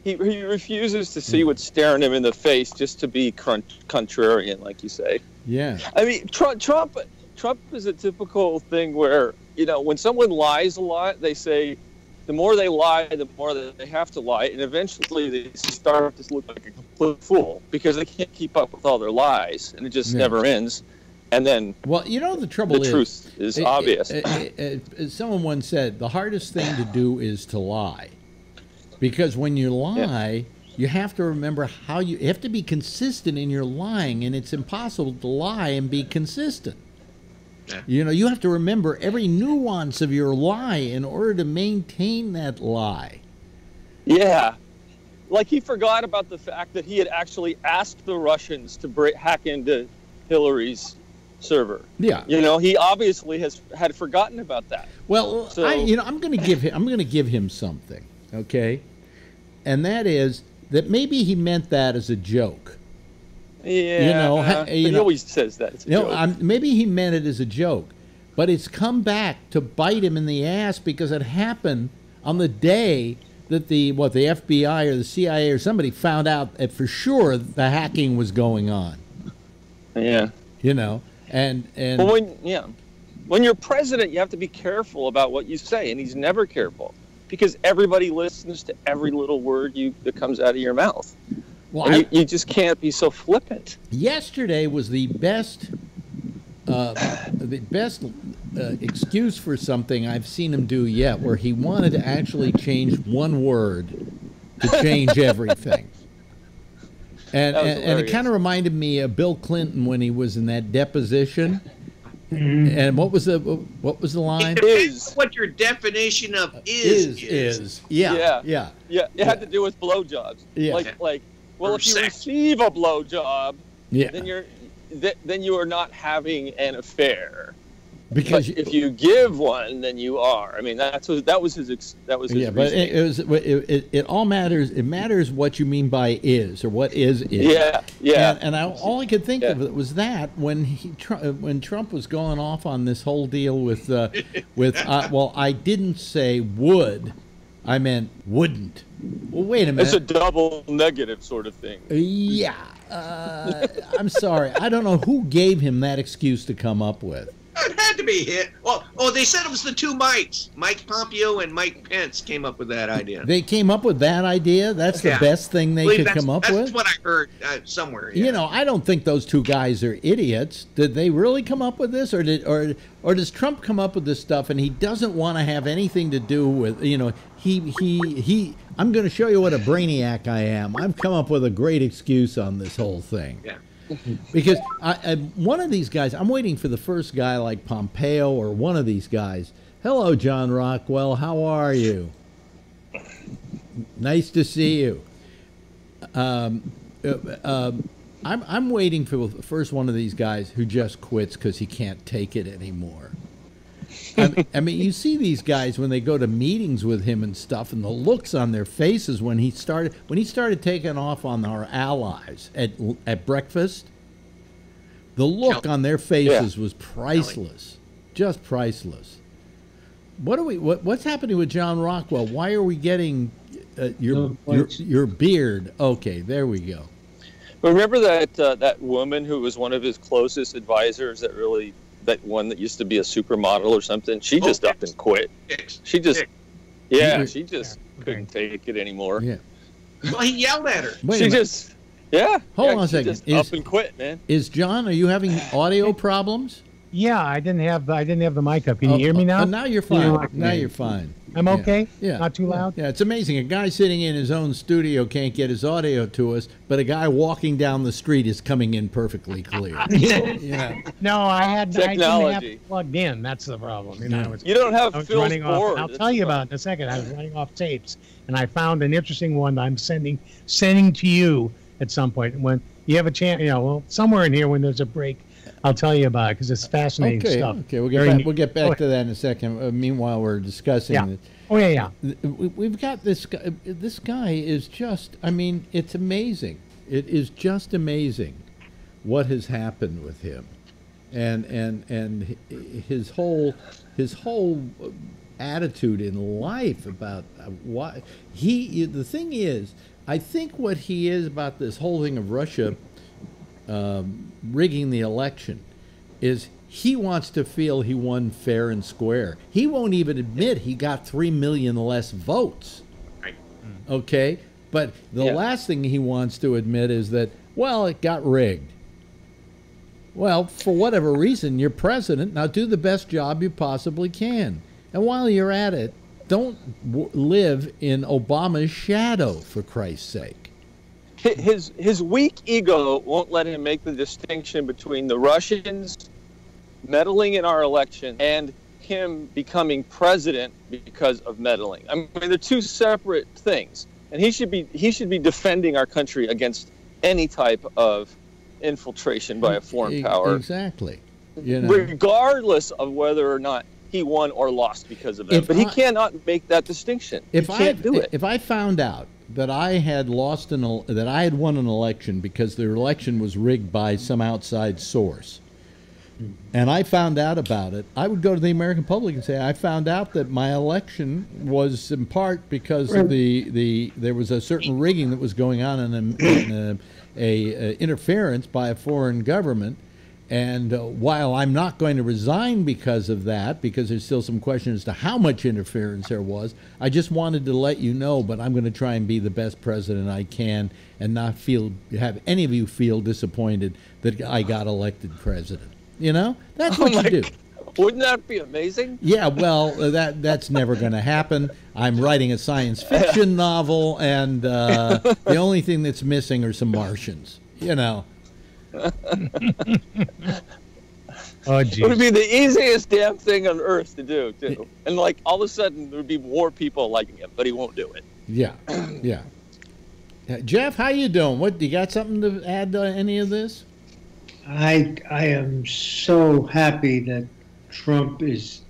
he refuses to see what's staring him in the face just to be contrarian, like you say. Yeah. I mean, Trump is a typical thing where, you know, when someone lies a lot, they say the more they lie, the more they have to lie. And eventually they start to look like a complete fool because they can't keep up with all their lies. And it just never ends. And then, well, you know, the truth is obvious. Someone once said the hardest thing to do is to lie, because when you lie, you have to remember how you have to be consistent in your lying, and it's impossible to lie and be consistent. Yeah. You know, you have to remember every nuance of your lie in order to maintain that lie. Yeah. Like he forgot about the fact that he had actually asked the Russians to hack into Hillary's server. Yeah. You know, he obviously had forgotten about that. Well, So, I'm going to give him something, okay? And that is that maybe he meant that as a joke. Yeah, he always says that. It's a joke. Maybe he meant it as a joke, but it's come back to bite him in the ass because it happened on the day that the FBI or the CIA or somebody found out that for sure the hacking was going on. Yeah. You know, and well, when you're president, you have to be careful about what you say, and he's never careful because everybody listens to every little word that comes out of your mouth. Well, you just can't be so flippant. Yesterday was the best excuse for something I've seen him do yet, where he wanted to actually change one word to change everything. And it kind of reminded me of Bill Clinton when he was in that deposition. And what was the line? It depends what your definition of is. Yeah. It had to do with blowjobs. Yeah. Like, well, if you receive a blowjob, then you are not having an affair. Because if you give one, then you are. I mean, that was his. But it all matters. It matters what you mean by is or what is. Yeah. And all I could think of was that when Trump was going off on this whole deal with well, I didn't say would, I meant wouldn't. Well, wait a minute. It's a double negative sort of thing. Yeah. I'm sorry. I don't know who gave him that excuse to come up with. It had to be hit. Oh, they said it was the two Mikes. Mike Pompeo and Mike Pence came up with that idea. They came up with that idea? That's the best thing they could come up with? That's what I heard somewhere. Yeah. You know, I don't think those two guys are idiots. Did they really come up with this? Or does Trump come up with this stuff and he doesn't want to have anything to do with, you know, I'm going to show you what a brainiac I am. I've come up with a great excuse on this whole thing. Yeah. Because one of these guys, I'm waiting for the first guy like Pompeo or one of these guys. Hello, John Rockwell. How are you? Nice to see you. I'm waiting for the first one of these guys who just quits because he can't take it anymore. I mean, you see these guys when they go to meetings with him and stuff, and the looks on their faces when he started taking off on our allies at breakfast. The look on their faces was priceless, just priceless. What's happening with John Rockwell? Why are we getting your beard? Okay, there we go. Remember that woman who was one of his closest advisors that one that used to be a supermodel or something? She just up and quit. She just couldn't take it anymore. Yeah. Well, he yelled at her. Hold on a second. Just up and quit, man. Is John? Are you having audio problems? Yeah, I didn't have the mic up. Can you hear me now? Now you're fine. Now you're fine. I'm okay? Yeah. Not too loud? Yeah, it's amazing. A guy sitting in his own studio can't get his audio to us, but a guy walking down the street is coming in perfectly clear. Yeah. No, I didn't have it plugged in. That's the problem. You don't have Phil's board. I'll tell you about it in a second. I was running off tapes, and I found an interesting one that I'm sending to you at some point. When you have a chance, somewhere in here when there's a break, I'll tell you about it because it's fascinating stuff. Okay, we'll get back to that in a second. Meanwhile, we're discussing it. Oh, yeah. We've got this guy. This guy is just, I mean, it's amazing. It is just amazing what has happened with him. And his whole attitude in life about why the thing is, I think what he is about this whole thing of Russia rigging the election is he wants to feel he won fair and square. He won't even admit he got 3 million less votes. Right. Okay? But the last thing he wants to admit is that, well, it got rigged. Well, for whatever reason, you're president. Now do the best job you possibly can. And while you're at it, don't live in Obama's shadow, for Christ's sake. His weak ego won't let him make the distinction between the Russians meddling in our election and him becoming president because of meddling. I mean, they're two separate things, and he should be defending our country against any type of infiltration by a foreign power. Exactly. You know? Regardless of whether or not he won or lost because of that. But he cannot make that distinction. He can't do it. If I found out that I had that I had won an election because the election was rigged by some outside source, and I found out about it, I would go to the American public and say, I found out that my election was in part because of there was a certain rigging that was going on and a interference by a foreign government. And while I'm not going to resign because of that, because there's still some question as to how much interference there was, I just wanted to let you know, but I'm going to try and be the best president I can and not have any of you feel disappointed that I got elected president. You know? That's what you do. God. Wouldn't that be amazing? Yeah, well, that's never going to happen. I'm writing a science fiction novel, and the only thing that's missing are some Martians, you know. Oh, geez. It would be the easiest damn thing on earth to do, too. And like all of a sudden there would be more people liking him, but he won't do it. Yeah, yeah. Jeff, how you doing? What, you got something to add to any of this? I am so happy that Trump is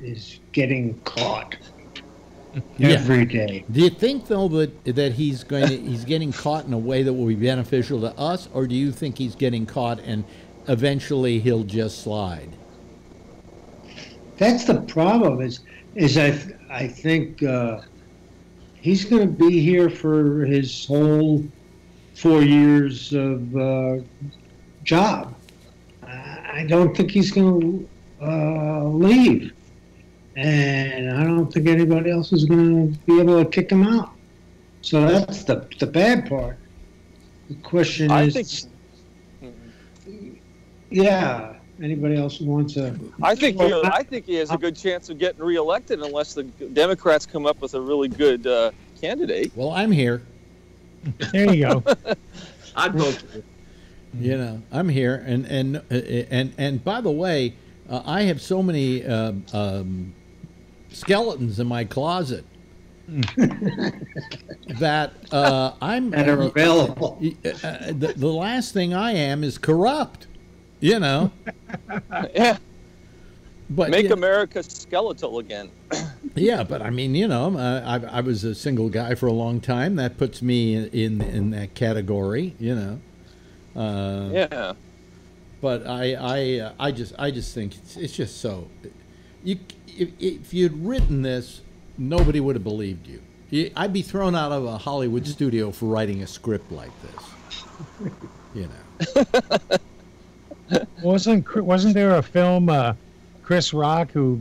getting caught every day. Do you think though that he's getting caught in a way that will be beneficial to us, or do you think he's getting caught and eventually he'll just slide? That's the problem. Is I think he's going to be here for his whole 4 years of job. I don't think he's going to leave. And I don't think anybody else is going to be able to kick him out. So that's the bad part. The question is, yeah, anybody else who wants to? I think he has a good chance of getting reelected unless the Democrats come up with a really good candidate. Well, I'm here. There you go. I'd vote for him. You know, I'm here, and by the way, I have so many skeletons in my closet that that are available. The last thing I am is corrupt, you know. Yeah. But make America skeletal again. Yeah, but I mean, you know, I was a single guy for a long time. That puts me in that category, you know. Yeah. But I just think it's just so. If you'd written this, nobody would have believed you. I'd be thrown out of a Hollywood studio for writing a script like this. You know. Wasn't there a film, Chris Rock, who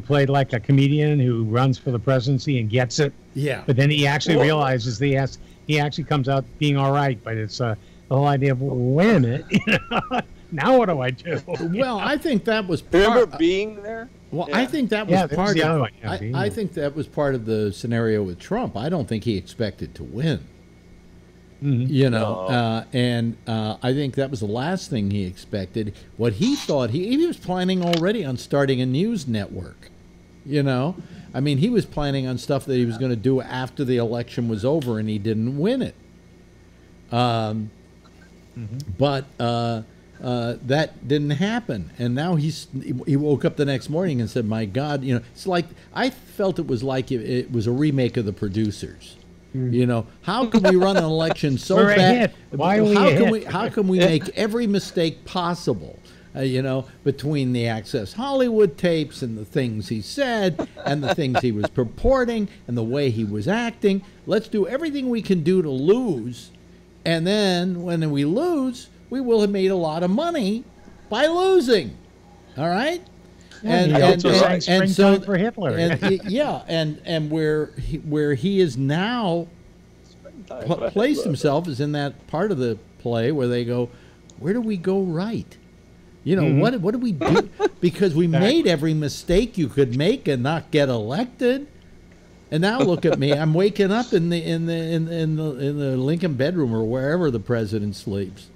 played like a comedian who runs for the presidency and gets it? Yeah. But then he actually realizes he actually comes out being all right, but it's the whole idea of, well, wait a minute, you know, now what do I do? Well, I think that was part. Remember being there? Well, Yeah. I think that was part was the of. other one. Yeah, I think that was part of the scenario with Trump. I don't think he expected to win. Mm-hmm. You know, and I think that was the last thing he expected. What he thought, he was planning already on starting a news network. You know, I mean, he was planning on stuff that he was going to do after the election was over, and he didn't win it. But that didn't happen, and now he woke up the next morning and said, "My God, you know, it's like I felt it was like it was a remake of The Producers." You know, how can we run an election so We're bad? ahead. How can we make every mistake possible? You know, between the Access Hollywood tapes and the things he said and the things he was purporting and the way he was acting. Let's do everything we can do to lose, and then when we lose, we will have made a lot of money by losing. All right. And so for Hitler. and where he is now placed himself is in that part of the play where they go, where do we go right? You know, what do we do? Because we made every mistake you could make and not get elected. And now look at me. I'm waking up in the Lincoln bedroom or wherever the president sleeps.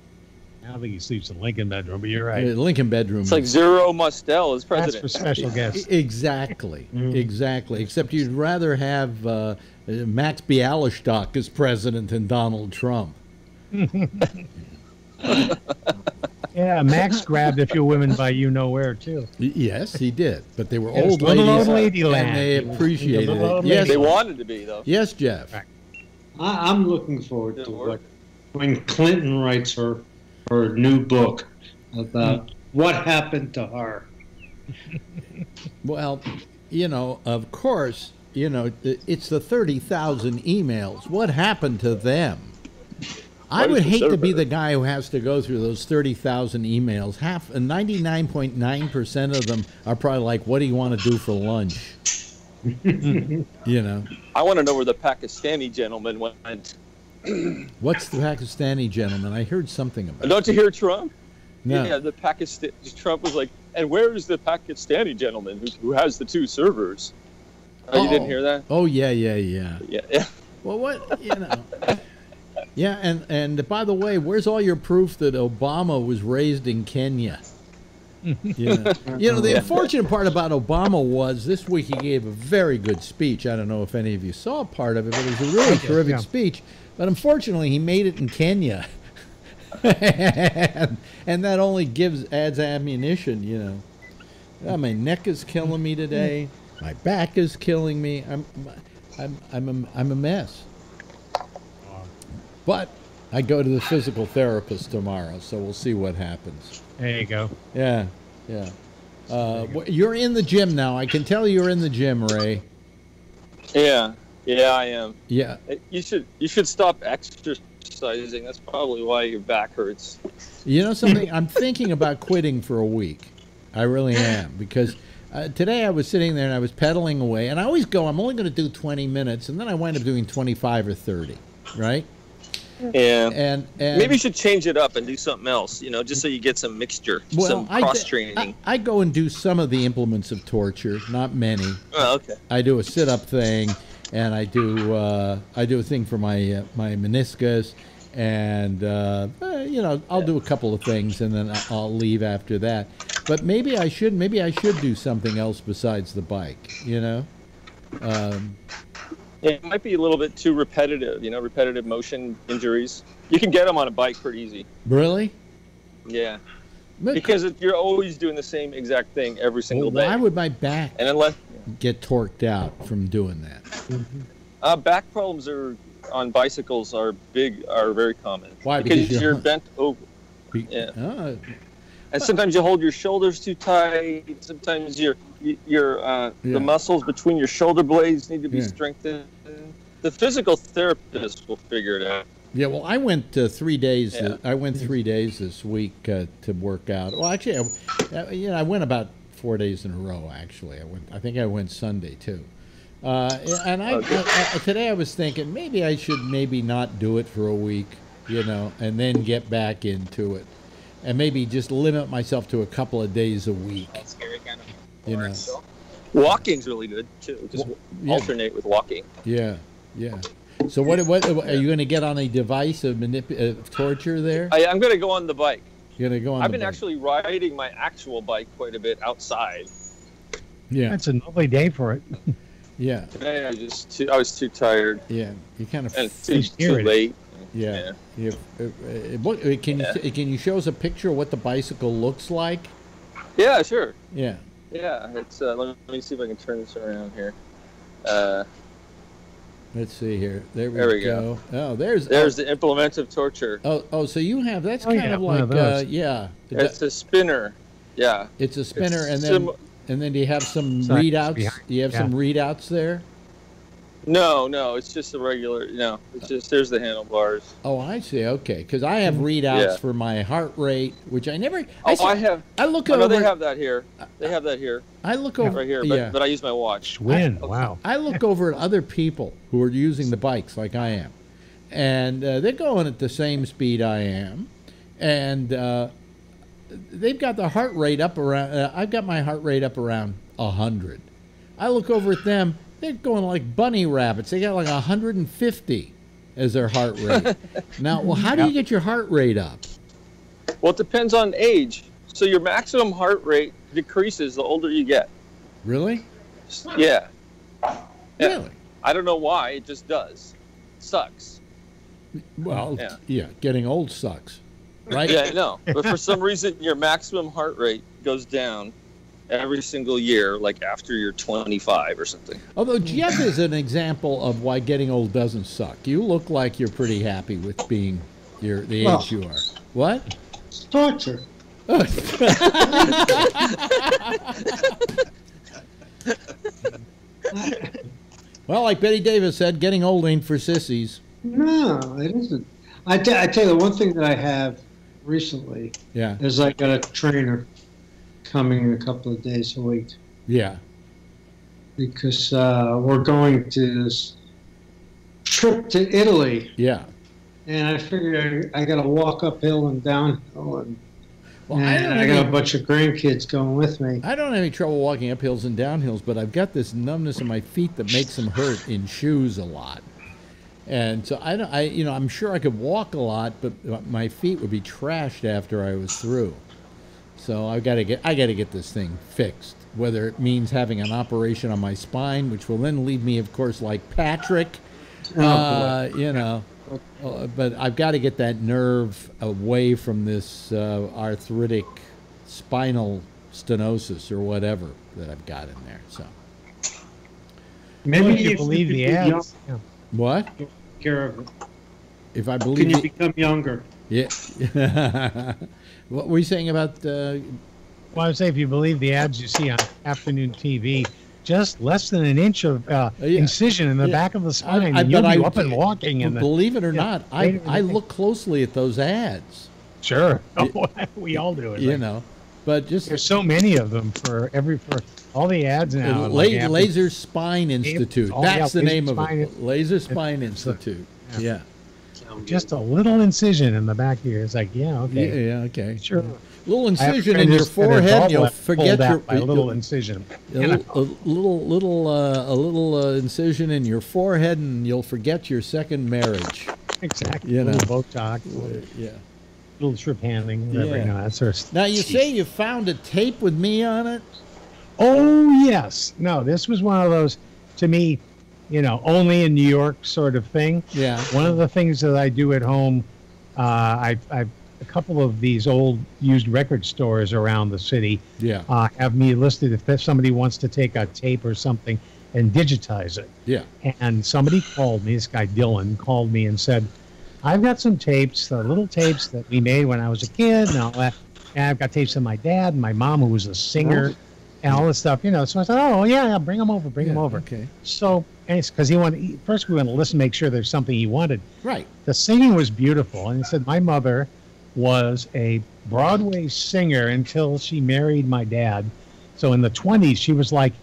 I don't think he sleeps in Lincoln bedroom, but you're right. Lincoln bedroom. It's like Zero Mostel as president. That's for special guests. Exactly. Exactly. Except you'd rather have Max Bialystock as president than Donald Trump. Yeah, Max grabbed a few women by you know where too. Yes, he did. But they were Yes, old little ladies, old lady land. and they appreciated Little it. old Yes, lady. They wanted to be, though. yes, Jeff. I'm looking forward to Didn't work. when Clinton writes her new book about what happened to her. Well, you know, of course, you know, it's the 30,000 emails. What happened to them? I would hate to be the guy who has to go through those 30,000 emails. 99.9% of them are probably like, what do you want to do for lunch? You know. I want to know where the Pakistani gentleman went. What's the Pakistani gentleman? I heard something about Don't you hear Trump? No. Yeah, Trump was like, and where is the Pakistani gentleman who has the 2 servers? Oh, you didn't hear that? Oh, yeah. Yeah. Well, what, you know. Yeah, and by the way, where's all your proof that Obama was raised in Kenya? You know, the unfortunate part about Obama was this week he gave a very good speech. I don't know if any of you saw part of it, but it was a really terrific speech. But unfortunately, he made it in Kenya. and that only adds ammunition, you know. Oh, my neck is killing me today. My back is killing me. I'm a mess. But I go to the physical therapist tomorrow, so we'll see what happens. There you go. Yeah. You're in the gym now. I can tell you're in the gym, Ray. Yeah, I am. Yeah. You should stop exercising. That's probably why your back hurts. You know something? I'm thinking about quitting for a week. I really am, because today I was sitting there and I was pedaling away, and I always go, I'm only going to do 20 minutes, and then I wind up doing 25 or 30, right? Yeah. And maybe you should change it up and do something else, you know, just so you get some mixture, some cross-training. I go and do some of the implements of torture, not many. Oh, okay. I do a sit-up thing, and I do a thing for my meniscus, and you know, I'll do a couple of things, and then I'll leave after that. But maybe I should do something else besides the bike, you know. It might be a little bit too repetitive, you know, repetitive motion injuries. You can get them on a bike pretty easy. Really? Yeah. Because you're always doing the same exact thing every single day. Why would my back get torqued out from doing that? Back problems on bicycles are very common. Why? Because you're bent over. Yeah. And sometimes you hold your shoulders too tight. Sometimes the muscles between your shoulder blades need to be strengthened. The physical therapist will figure it out. Yeah, well, I went 3 days. Yeah. I went 3 days this week to work out. Well, actually, I went about 4 days in a row. Actually, I think I went Sunday too. Today I was thinking maybe I should not do it for a week, you know, and then get back into it, and maybe just limit myself to a couple of days a week. You know, walking's really good too. Just alternate with walking. Yeah. So what are you going to get on a device of torture there? I'm going to go on the bike. You're going to go on. I've been actually riding my actual bike quite a bit outside. Yeah, that's a lovely day for it. Yeah. Today I was too tired. Yeah, you kind of too late. Yeah. Can you show us a picture of what the bicycle looks like? Yeah, sure. Yeah. Yeah, it's let me see if I can turn this around here. Let's see here. There we go. Oh, there's the implement of torture. Oh, so you have that's kind of like It's a spinner. Yeah. It's a spinner, and then do you have some readouts? Do you have some readouts there? No, it's just a regular. No, it's just there's the handlebars. Oh, I see. Okay, because I have readouts for my heart rate, which I never. I have. I look over. No, they have that here. They have that here. I look over right here, but I use my watch. Wow. I look over at other people who are using the bikes like I am, and they're going at the same speed I am, and they've got the heart rate up around. I've got my heart rate up around 100. I look over at them. They're going like bunny rabbits. They got like 150 as their heart rate. Now, well, how do you get your heart rate up? Well, it depends on age. So your maximum heart rate decreases the older you get. Really? Yeah. Really? I don't know why. It just does. Sucks. Well, yeah, getting old sucks. right? Yeah, I know. But for some reason, your maximum heart rate goes down every single year, like after you're 25 or something. Although Jeff is an example of why getting old doesn't suck. You look like you're pretty happy with being the age you are. What? It's torture. Well, like Betty Davis said, getting old ain't for sissies. No, it isn't. I tell you, the one thing that I have recently is I got a trainer coming a couple of days a week. Yeah. Because we're going to this trip to Italy. Yeah. And I figured I got to walk uphill and downhill, and I got a bunch of grandkids going with me. I don't have any trouble walking up hills and downhills, but I've got this numbness in my feet that makes them hurt in shoes a lot. And so I'm sure I could walk a lot, but my feet would be trashed after I was through. So I got to get this thing fixed. Whether it means having an operation on my spine, which will then leave me, of course, like Patrick, but I've got to get that nerve away from this arthritic spinal stenosis or whatever that I've got in there. So maybe if you believe the ads. Yeah. What? Take care of it. If I believe, can you become younger? Yeah. What were you saying about? Well, I would say if you believe the ads you see on afternoon TV, just less than an inch of incision in the back of the spine, and you'll be up and walking. Believe it or not, I look closely at those ads. Sure, we all do it. But just there's so many of them for all the ads now. Laser Spine Institute. That's the name of it. Laser Spine Institute. Yeah. Just a little incision in the back here. It's like, okay. Yeah, okay. Sure. Little incision in your forehead, you'll forget your little incision. A little incision in your forehead, and you'll forget your second marriage. Exactly. Little Botox. Little trip handling. Whatever. That sort of stuff. Now you say you found a tape with me on it. Oh yes. No, this was one of those, to me, only in New York sort of thing. Yeah. One of the things that I do at home, I've a couple of these old used record stores around the city have me listed if somebody wants to take a tape or something and digitize it. Yeah. And somebody called me, this guy Dylan called me and said, I've got some tapes, little tapes that we made when I was a kid and all that. And I've got tapes of my dad and my mom, who was a singer, and all this stuff, So I said, bring them over, bring them over. Okay. So, because first we want to listen, make sure there's something he wanted. Right. The singing was beautiful. And he said, my mother was a Broadway singer until she married my dad. So in the 20s, she was like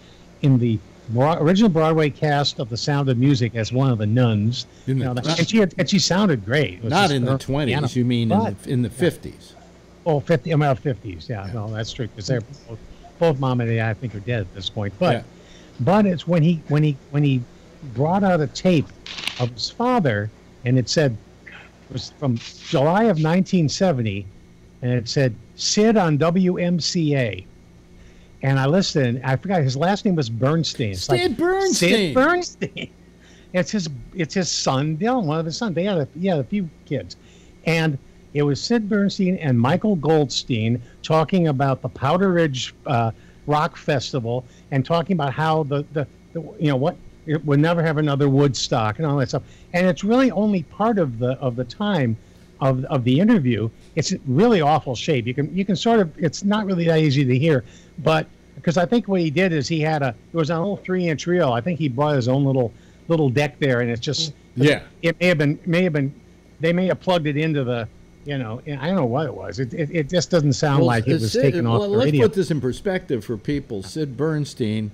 in the original Broadway cast of The Sound of Music as one of the nuns. And she sounded great. Not in the 20s, piano. You mean in the 50s? Oh, 50s, yeah. No, that's true, because they're both mom and dad, I think, are dead at this point. But it's when he brought out a tape of his father, and it said, it was from July of 1970, and it said Sid on WMCA. And I listened. I forgot his last name was Bernstein. Sid Bernstein. Sid Bernstein. It's his son Dylan, one of his sons. They had a few kids, and it was Sid Bernstein and Michael Goldstein talking about the Powder Ridge Rock Festival and talking about how it would never have another Woodstock and all that stuff. And it's really only part of the time of the interview. It's really awful shape. You can sort of, it's not really that easy to hear, but because I think what he did is it was on a little 3-inch reel. I think he brought his own little deck there, and it's just it may have been they may have plugged it into the I don't know what it was. It just doesn't sound like it was taken off the radio. Let's put this in perspective for people. Sid Bernstein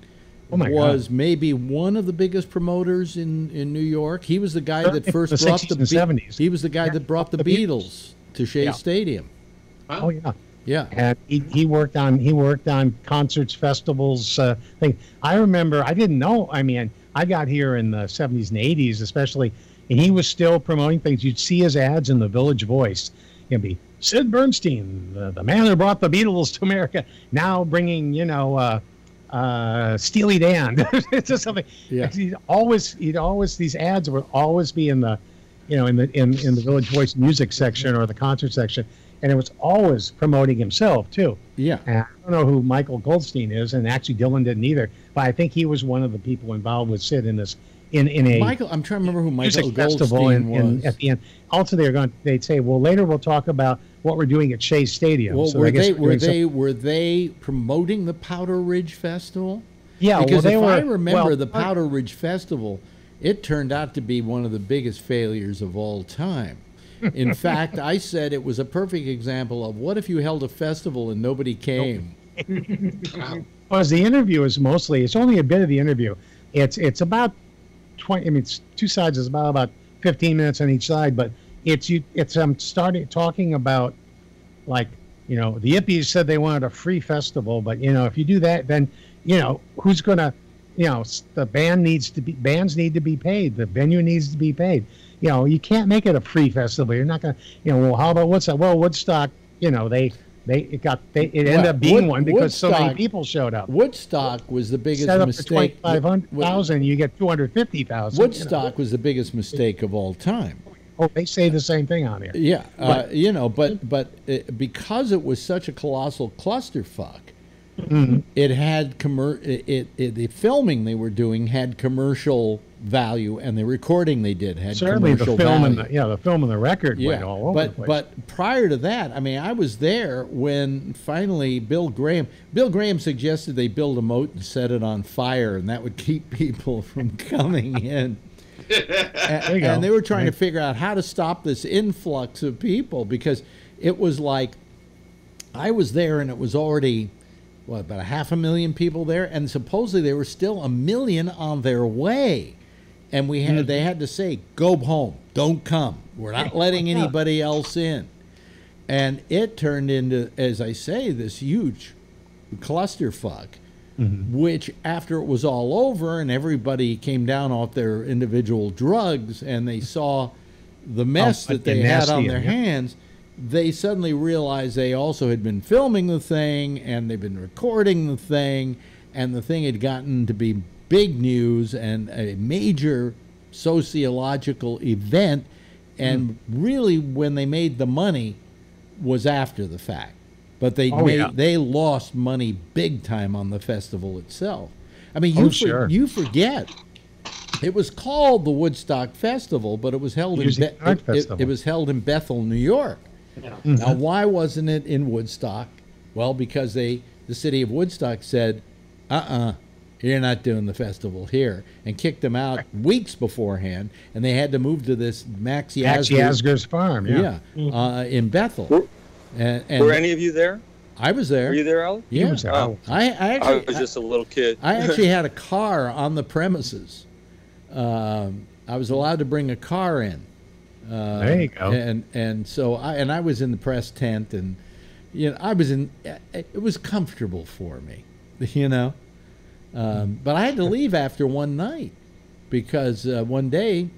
was maybe one of the biggest promoters in New York. He was the guy that first brought the 70s. He was the guy that brought the Beatles to Shea Stadium. Oh yeah. Yeah, and he worked on concerts, festivals, thing. I remember. I didn't know. I mean, I got here in the 70s and 80s, especially, and he was still promoting things. You'd see his ads in the Village Voice. It'd be Sid Bernstein, the man who brought the Beatles to America, now bringing Steely Dan. It's just something. Yeah. He'd always these ads would always be in the in the Village Voice music section or the concert section. and it was always promoting himself too. Yeah. And I don't know who Michael Goldstein is, and actually Dylan didn't either. But I think he was one of the people involved with Sid in this. In a Michael, I'm trying to remember who Michael music festival Goldstein was. At the end. Also, they'd say, well, later we'll talk about what we're doing at Shea Stadium. Well, so were they promoting the Powder Ridge Festival? Yeah, because well, I remember the Powder Ridge Festival, it turned out to be one of the biggest failures of all time. In fact, I said it was a perfect example of what if you held a festival and nobody came. Well, the interview is mostly, it's only a bit of the interview. It's about 20, I mean, it's two sides, it's about 15 minutes on each side, but it's starting talking about, like, the hippies said they wanted a free festival, but, if you do that, then, who's going to, the bands need to be paid, the venue needs to be paid. You can't make it a free festival. You're not going to, well, how about Woodstock? Well, Woodstock, it ended up being one because so many people showed up. Woodstock was the biggest Set up mistake. For 25,000, you get 250,000. Woodstock was the biggest mistake of all time. Oh, they say the same thing on here. Yeah, but because it was such a colossal clusterfuck, it had the filming they were doing had commercial value, and the recording they did had certainly commercial the film value. the film and the record went all over the place. But prior to that, I mean, I was there when finally Bill Graham suggested they build a moat and set it on fire, and that would keep people from coming in. And they were trying to figure out how to stop this influx of people, because it was like, I was there and it was already, about 500,000 people there, and supposedly there were still 1 million on their way. And they had to say, go home, don't come. We're not letting anybody else in. And it turned into, as I say, this huge clusterfuck, which after it was all over and everybody came down off their individual drugs and they saw the mess that they had on their hands, they suddenly realized they also had been filming the thing and they've been recording the thing, and the thing had gotten to be big news and a major sociological event, and really when they made the money was after the fact. But they lost money big time on the festival itself. I mean, you forget. It was called the Woodstock Festival, but it was held it was held in Bethel, New York. Yeah. Now, why wasn't it in Woodstock? Well, because the city of Woodstock said, you're not doing the festival here, and kicked them out weeks beforehand, and they had to move to this Max Yasgur's farm, in Bethel. And were any of you there? I was there. Were you there, Alan? Yeah. I was just a little kid. I actually had a car on the premises. I was allowed to bring a car in. There you go. And so I was in the press tent, and I was in. It was comfortable for me, but I had to leave after one night because one day,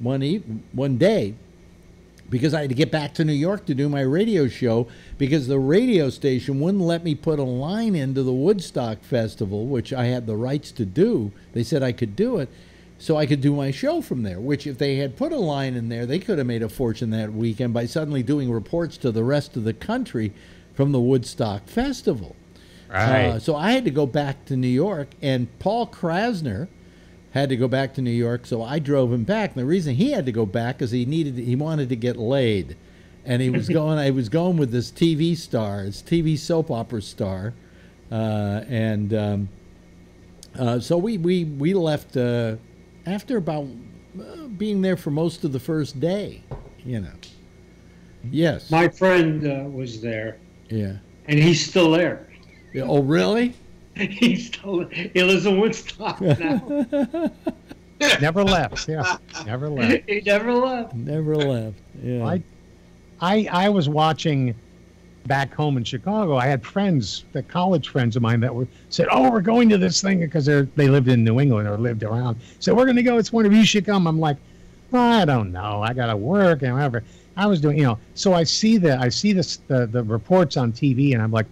because I had to get back to New York to do my radio show, because the radio station wouldn't let me put a line into the Woodstock Festival, which I had the rights to do. They said I could do it, so I could do my show from there, which if they had put a line in there, they could have made a fortune that weekend by suddenly doing reports to the rest of the country from the Woodstock Festival. Right. So I had to go back to New York, and Paul Krasner had to go back to New York, so I drove him back. And the reason he had to go back is he wanted to get laid, and he was going. I was going with this TV star, this TV soap opera star, so we left after about being there for most of the first day. Yes. My friend was there. Yeah. And he's still there. Oh, really? He lives in Woodstock now. Never left. Yeah, never left. He never left. Never left. Yeah. I was watching back home in Chicago. I had friends, the college friends of mine, that said, "Oh, we're going to this thing," because they lived in New England or lived around. So we're going to go. It's one of you should come. I'm like, well, I don't know. I got to work and whatever. I was doing, So I see the reports on TV, and I'm like,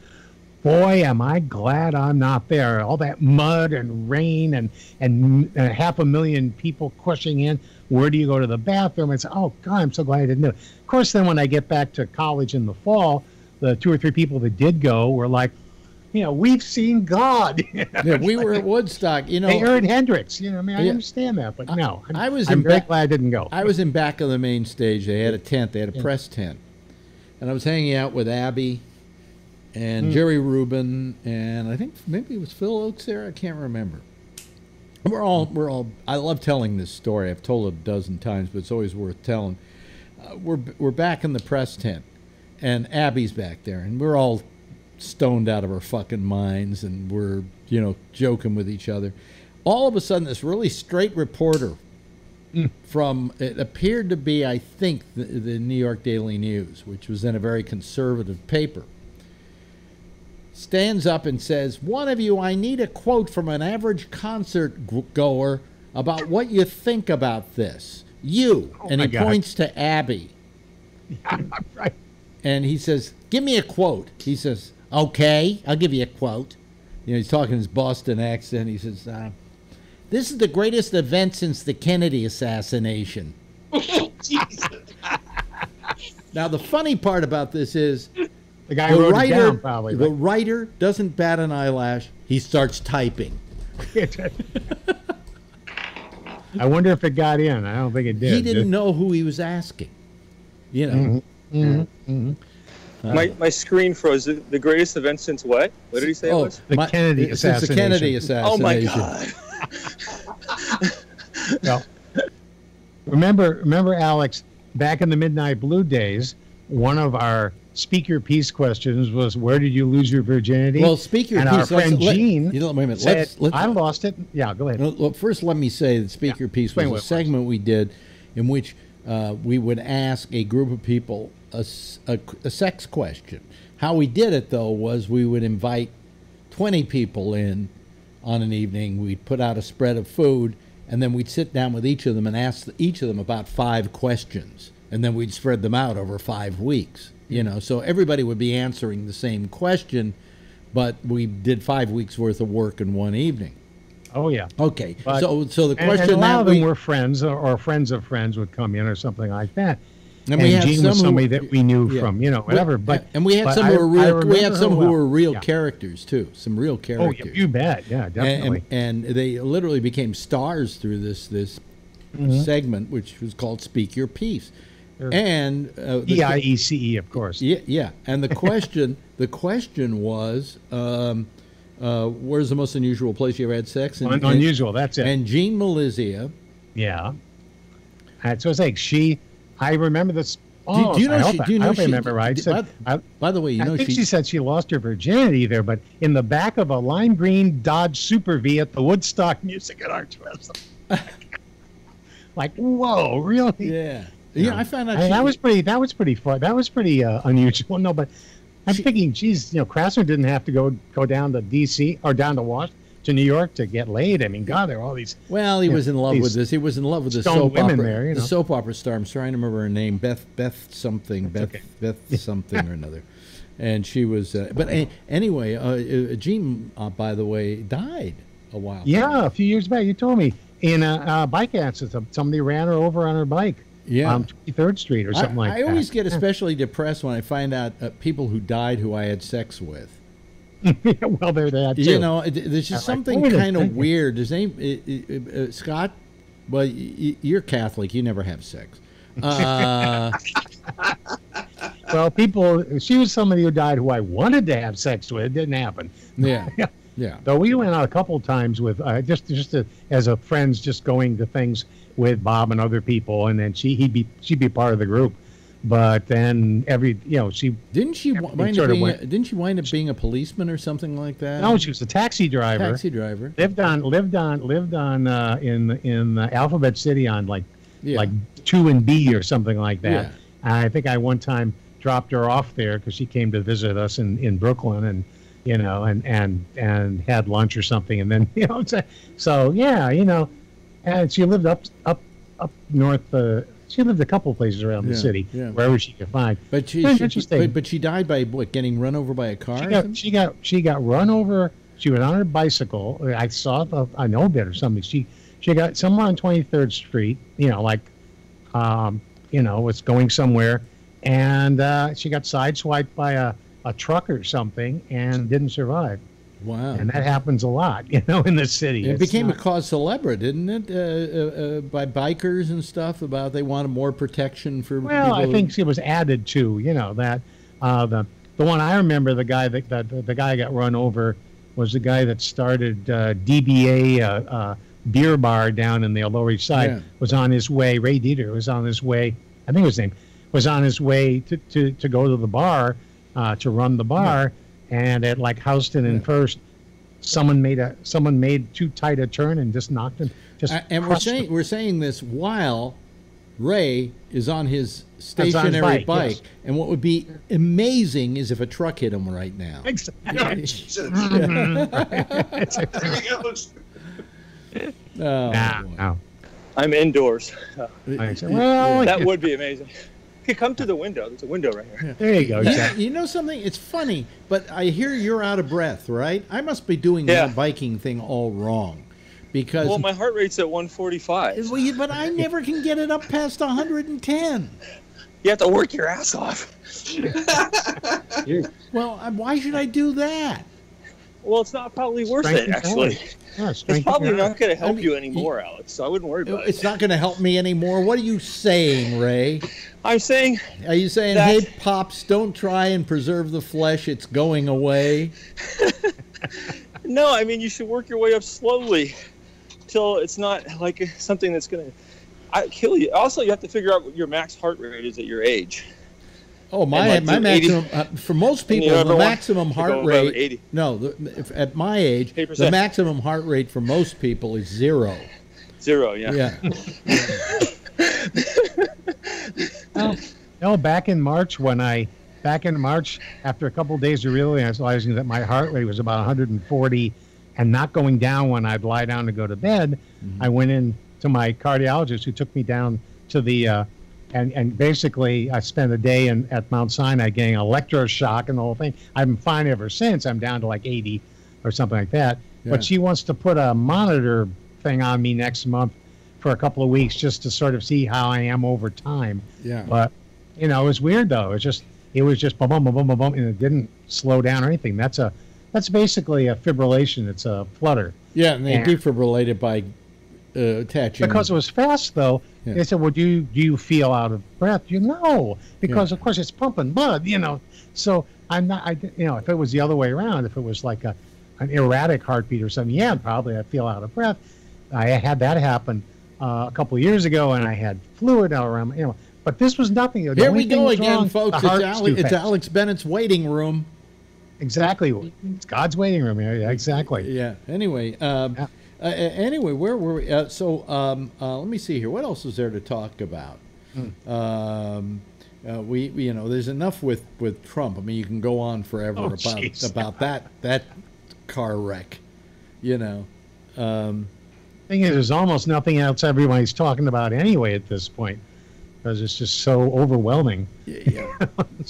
boy, am I glad I'm not there. All that mud and rain and 500,000 people pushing in. Where do you go to the bathroom? It's, oh, God, I'm so glad I didn't do it. Of course, then when I get back to college in the fall, the 2 or 3 people that did go were like, we've seen God. Yeah, we were at Woodstock. They heard Hendrix. I mean, I understand that, but no. I'm very glad I didn't go. I was in back of the main stage. They had a tent. They had a press tent. And I was hanging out with Abby and Jerry Rubin, and I think maybe it was Phil Oakes there. I can't remember. We're all. I love telling this story. I've told it a dozen times, but it's always worth telling. We're back in the press tent, and Abby's back there, and we're all stoned out of our fucking minds, and we're joking with each other. All of a sudden, this really straight reporter from, it appeared to be, I think, the New York Daily News, which was then a very conservative paper, stands up and says, "One of you, I need a quote from an average concert goer about what you think about this. You." And he points to Abby. Yeah, right. And he says, "Give me a quote." He says, "Okay, I'll give you a quote." He's talking his Boston accent. He says, "This is the greatest event since the Kennedy assassination." Jesus. Now, the funny part about this is the guy wrote it down, probably. The writer doesn't bat an eyelash. He starts typing. I wonder if it got in. I don't think it did. He didn't know who he was asking. My screen froze. The greatest event since what? What did he say it was? The Kennedy assassination. Since the Kennedy assassination. Oh, my God. Well, remember, Alex, back in the Midnight Blue days, one of our Speak Your Peace questions was, where did you lose your virginity? Well, Speak Your and Peace. And our friend Gene wait a minute. said, I lost it. Yeah, go ahead. Well, first, let me say that Speak Your Peace was a segment we did in which we would ask a group of people a sex question. How we did it, though, was we would invite 20 people in on an evening. We'd put out a spread of food, and then we'd sit down with each of them and ask each of them about 5 questions. And then we'd spread them out over 5 weeks. So everybody would be answering the same question, but we did 5 weeks worth of work in one evening. Oh, yeah. Okay. But, so the question and a lot of them were friends or friends of friends would come in or something like that. And we had Gene was somebody that we knew from, whatever. And we had some who were real. We had some who were real characters too. Some real characters. Oh, you bet. Yeah, definitely. And they literally became stars through this segment, which was called "Speak Your Peace." Sure. And EIECE, of course. Yeah. And the question was, where's the most unusual place you ever had sex? Unusual. That's it. And Jean Malizia. Yeah. So it's like I remember this. Do you know? I hope I remember right. By the way, I think she said she lost her virginity there, but in the back of a lime green Dodge Super V at the Woodstock Music and Arts Festival. Like, whoa, really? Yeah. Yeah, I found out that was pretty fun. That was pretty unusual. No, but I'm thinking, geez, Krasner didn't have to go down to D.C. or down to New York to get laid. I mean, God, there are all these. Well, he was in love with this. He was in love with the soap opera. There, the soap opera star. I'm trying to remember her name. Beth something or another. And she was. But anyway, Jean, by the way, died a while. Yeah, a few years back. You told me in a bike accident. Somebody ran her over on her bike. Yeah, on 23rd Street or something like that. I always get especially depressed when I find out people who died who I had sex with. Well, they're that too. There's just something kind of weird. His name, Scott. Well, you're Catholic. You never have sex. Well, she was somebody who died who I wanted to have sex with. It didn't happen. Yeah. Though we went out a couple times with just as a friends, just going to things with Bob and other people, and then she'd be part of the group. But then didn't she wind up being a policeman or something like that? No, she was a taxi driver. Lived on in Alphabet City on like 2 and B or something like that. Yeah. And I think I one time dropped her off there because she came to visit us in Brooklyn, and and had lunch or something, and then and she lived up north. She lived a couple places around the city, wherever she could find. But she died by what? Getting run over by a car? She got run over. She was on her bicycle. I saw a no-bid or something. She got somewhere on 23rd Street. Was going somewhere, and she got sideswiped by a truck or something and didn't survive. Wow. And that happens a lot, in the city. It became a cause celebre, didn't it? By bikers and stuff about they wanted more protection for people. Well, I think it was added to, that the one I remember, the guy the guy got run over was the guy that started DBA beer bar down in the Lower East Side. Yeah. Was on his way. Ray Dieter was on his way. I think his name was on his way to go to the bar to run the bar. And at like Houston and First, someone made too tight a turn and just knocked him. And we're saying this while Ray is on his stationary bike. Yes. And what would be amazing is if a truck hit him right now. Exactly. No. I'm indoors. Well, That would be amazing. Okay, come to the window. There's a window right here. there you go. Exactly. You know something? It's funny, but I hear you're out of breath, right? I must be doing that biking thing all wrong. Because Well, my heart rate's at 145. But I never can get it up past 110. You have to work your ass off. Well, why should I do that? Well, it's not probably worth it, actually. Yeah, It's probably not going to help you anymore, Alex, so I wouldn't worry about it. It's not going to help me anymore. What are you saying, Ray? I'm saying... Are you saying, that... hey, Pops, don't try and preserve the flesh. It's going away? No, I mean, you should work your way up slowly till it's not like something that's going to kill you. Also, you have to figure out what your max heart rate is at your age. Oh, my maximum, for most people, the maximum heart rate, 80. no, at my age, 8%. the maximum heart rate for most people is 0. 0, yeah. No, back in March, after a couple of days of realizing that my heart rate was about 140 and not going down when I'd lie down to go to bed, I went in to my cardiologist who took me down to the, and basically I spent a day at Mount Sinai getting electroshock and the whole thing. I've been fine ever since. I'm down to like 80 or something like that. Yeah. But she wants to put a monitor thing on me next month for a couple of weeks just to sort of see how I am over time. Yeah. But, it was weird though. It was just boom, boom, boom, boom, boom, boom, and it didn't slow down or anything. That's basically a fibrillation. It's a flutter. Yeah, and they defibrillate it by attaching. Because it was fast though. Yeah. They said, well, do you feel out of breath? No, because of course it's pumping blood, So I'm not, if it was the other way around, if it was like an erratic heartbeat or something, probably I'd feel out of breath. I had that happen a couple of years ago, and I had fluid all around, But this was nothing. Here we go again, folks. It's Alex Bennett's waiting room. Exactly. It's God's waiting room. Yeah, exactly. Yeah. Anyway, anyway, where were we? Let me see here. What else is there to talk about? There's enough with Trump. I mean, you can go on forever about that car wreck. Thing is, there's almost nothing else everybody's talking about anyway at this point, because it's just so overwhelming.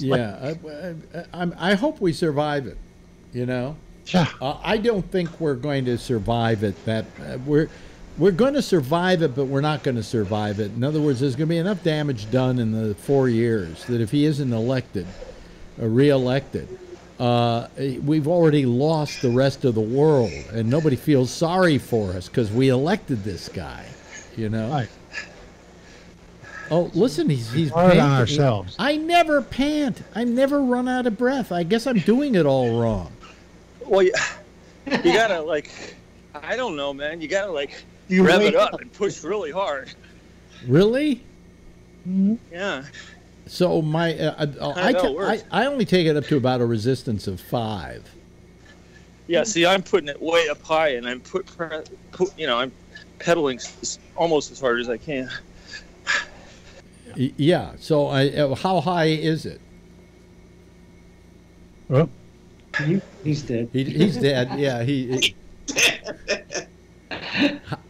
I hope we survive it. Yeah. I don't think we're going to survive it. We're going to survive it, but we're not going to survive it. In other words, there's going to be enough damage done in the 4 years that if he isn't reelected, we've already lost the rest of the world, and nobody feels sorry for us because we elected this guy. Right. Oh, listen, he's hard on ourselves. I never pant. I never run out of breath. I guess I'm doing it all wrong. Well, you gotta I don't know, man. You gotta rev it up and push really hard. Really? Mm-hmm. Yeah. So I only take it up to about a resistance of 5. Yeah. See, I'm putting it way up high, and I'm I'm pedaling almost as hard as I can. Yeah. So how high is it? Oh, he's dead. He's dead. Yeah.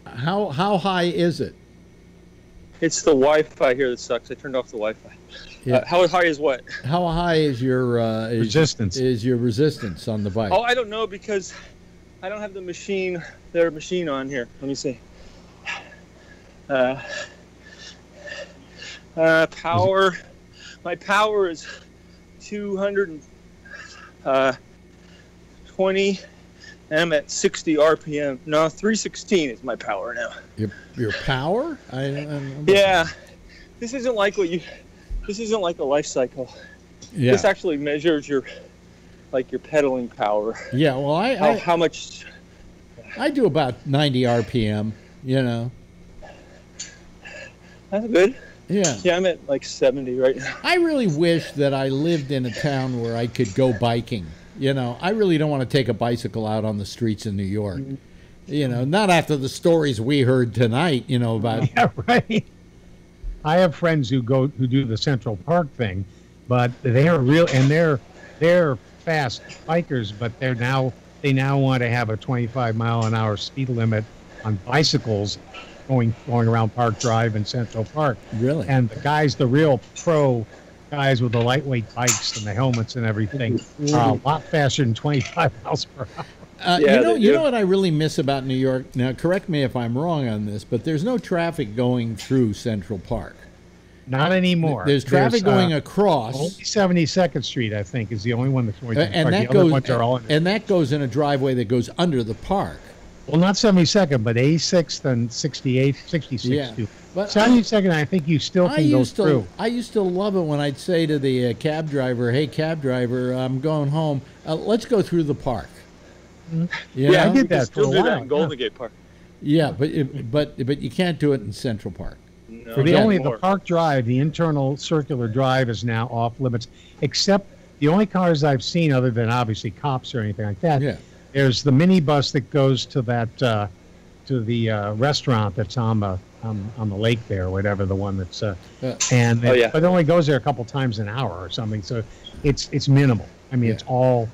How high is it? It's the Wi-Fi here that sucks. I turned off the Wi-Fi. Yeah. How high is what? How high is your resistance? Is your resistance on the bike? Oh, I don't know because I don't have their machine on here. Let me see. Power. My power is 200. 20, and I'm at 60 RPM. No, 316 is my power now. Your power? Yeah. This isn't like this isn't like a life cycle. Yeah. This actually measures your pedaling power. Yeah, well, how much I do about 90 RPM, you know. That's good. Yeah. Yeah, I'm at like 70 right now. I really wish that I lived in a town where I could go biking. You know, I really don't want to take a bicycle out on the streets of New York. You know, not after the stories we heard tonight, you know, about... Yeah, right. I have friends who do the Central Park thing, but they're they're fast bikers, but they now want to have a 25-mile-an-hour speed limit on bicycles going around Park Drive and Central Park. Really? And the real pro guys with the lightweight bikes and the helmets and everything are a lot faster than 25 miles per hour. You know what I really miss about New York? Now, correct me if I'm wrong on this, but there's no traffic going through Central Park. Not anymore. There's traffic going across. Only 72nd Street, I think, is the only one that's going to and that goes. And that goes in a driveway that goes under the park. Well, not 72nd, but 86th and 68th, 66th. Yeah. Too. But 72nd, I think you still can go through. I used to love it when I'd say to the cab driver, "Hey, cab driver, I'm going home. Let's go through the park." Yeah, I did that for a still do while. that in Golden Gate Park. Yeah, but you can't do it in Central Park. No, the Park Drive, the internal circular drive, is now off limits, except the only cars I've seen, other than obviously cops or anything like that. Yeah. There's the minibus that goes to that to the restaurant that's on the lake there, or whatever, the one that's but it only goes there a couple times an hour or something, so it's minimal. I mean, it's all.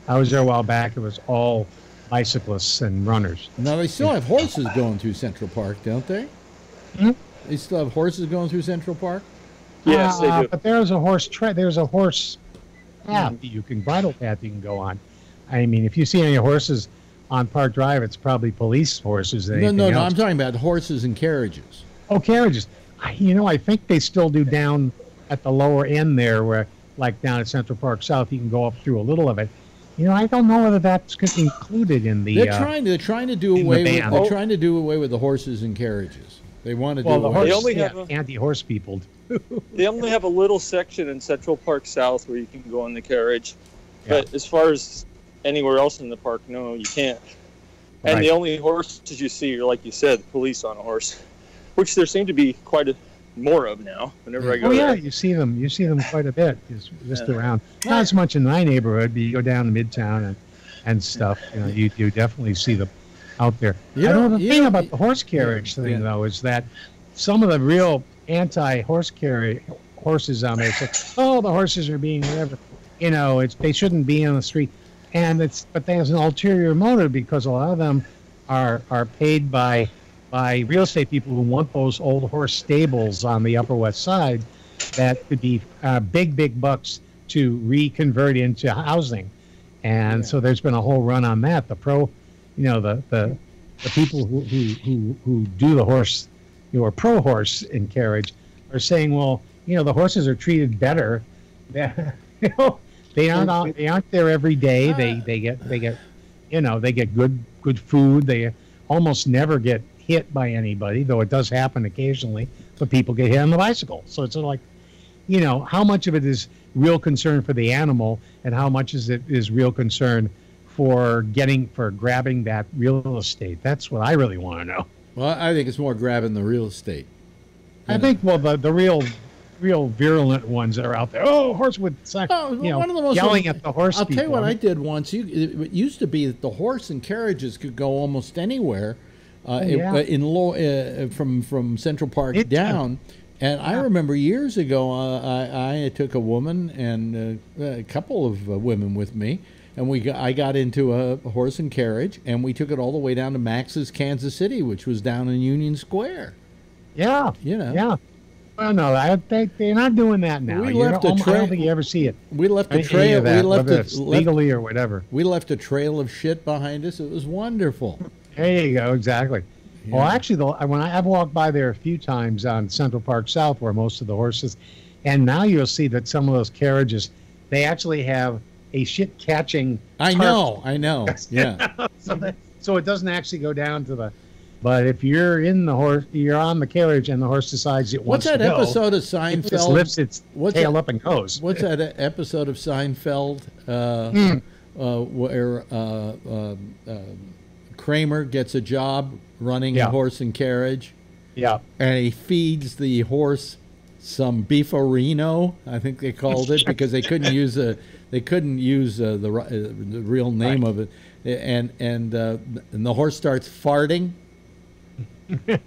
I was there a while back. It was all bicyclists and runners. Now they still have horses going through Central Park, don't they? Hmm? They still have horses going through Central Park? Yes, they do. But there's a horse path bridle path you can go on. I mean, if you see any horses on Park Drive, it's probably police horses. No, I'm talking about horses and carriages. Oh, carriages. I think they still do down at the lower end there, where, like down at Central Park South, you can go up through a little of it. I don't know whether that's included in the. They're trying to do away with. They're trying to do away with the horses and carriages. They want to do. They only have anti-horse people. They only have a little section in Central Park South where you can go on the carriage, but as far as anywhere else in the park, no, you can't. And the only horses you see are, like you said, police on a horse, which there seem to be quite more of now. Whenever I go there. You see them quite a bit, just around. Not as much in my neighborhood, but you go down to Midtown and stuff. You definitely see them out there. The thing about the horse carriage thing, though, is that some of the real anti-horse carriage horses on there say, "Oh, the horses are being whatever." They shouldn't be on the street, but there's an ulterior motive, because a lot of them are paid by real estate people who want those old horse stables on the Upper West Side that could be big bucks to reconvert into housing. And so there's been a whole run on that. The people who do the horse, are pro horse in carriage, are saying, well, the horses are treated better. They aren't there every day. They get good food. They almost never get hit by anybody, though it does happen occasionally, but people get hit on the bicycle. So it's like, how much of it is real concern for the animal, and how much is real concern for grabbing that real estate? That's what I really want to know. Well, I think it's more grabbing the real estate. I think, the real virulent ones that are out there. Oh, horse with one of the most yelling at the horse. I'll tell you what I did once. It used to be that the horse and carriages could go almost anywhere. From Central Park down, and I remember years ago, I took a woman and a couple of women with me, and I got into a horse and carriage, and we took it all the way down to Max's Kansas City, which was down in Union Square. Yeah, Yeah. Well, no, they're not doing that now. I don't think you ever see it. We left a trail. Legally or whatever. We left a trail of shit behind us. It was wonderful. There you go, exactly. Yeah. Well, actually, I've walked by there a few times on Central Park South, where most of the horses, and now you'll see that some of those carriages, they actually have a shit catching. I know. Yeah. So it doesn't actually go down to the. But if you're in the horse, you're on the carriage, and the horse decides it wants to go. What's that episode of Seinfeld? It just lifts its tail up and goes. What's that episode of Seinfeld where Kramer gets a job running a horse and carriage? Yeah. And he feeds the horse some beefarino, I think they called it, because they couldn't use the real name of it, and the horse starts farting. Well,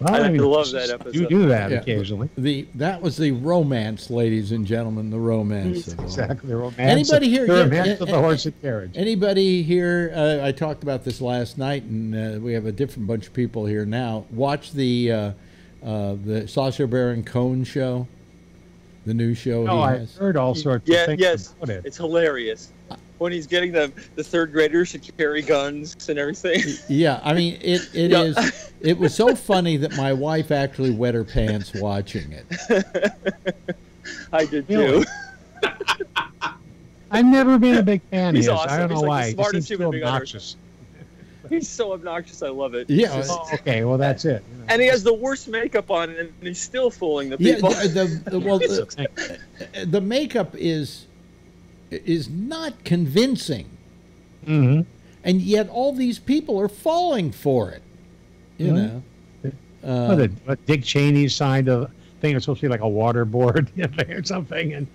I love that episode. You do that occasionally. That was the romance, ladies and gentlemen, the romance. Exactly, the romance. Anybody here? The romance of the horse and carriage. Anybody here? I talked about this last night, and we have a different bunch of people here now. Watch the Sacha Baron Cohen show, the new show. No, I've heard all sorts of things. Yes, about it. it's hilarious. When he's getting the third graders to carry guns and everything. Yeah, I mean it is. It was so funny that my wife actually wet her pants watching it. I did too. I've never been a big fan of his. Awesome. I don't know He's why. the He smartest seems human so being on earth. obnoxious. He's so obnoxious. I love it. Yeah. Okay, well that's it. And he has the worst makeup on, and he's still fooling the people. Yeah, the makeup is not convincing, and yet all these people are falling for it. You know. What Dick Cheney signed a thing that's supposed to be like a waterboard or something,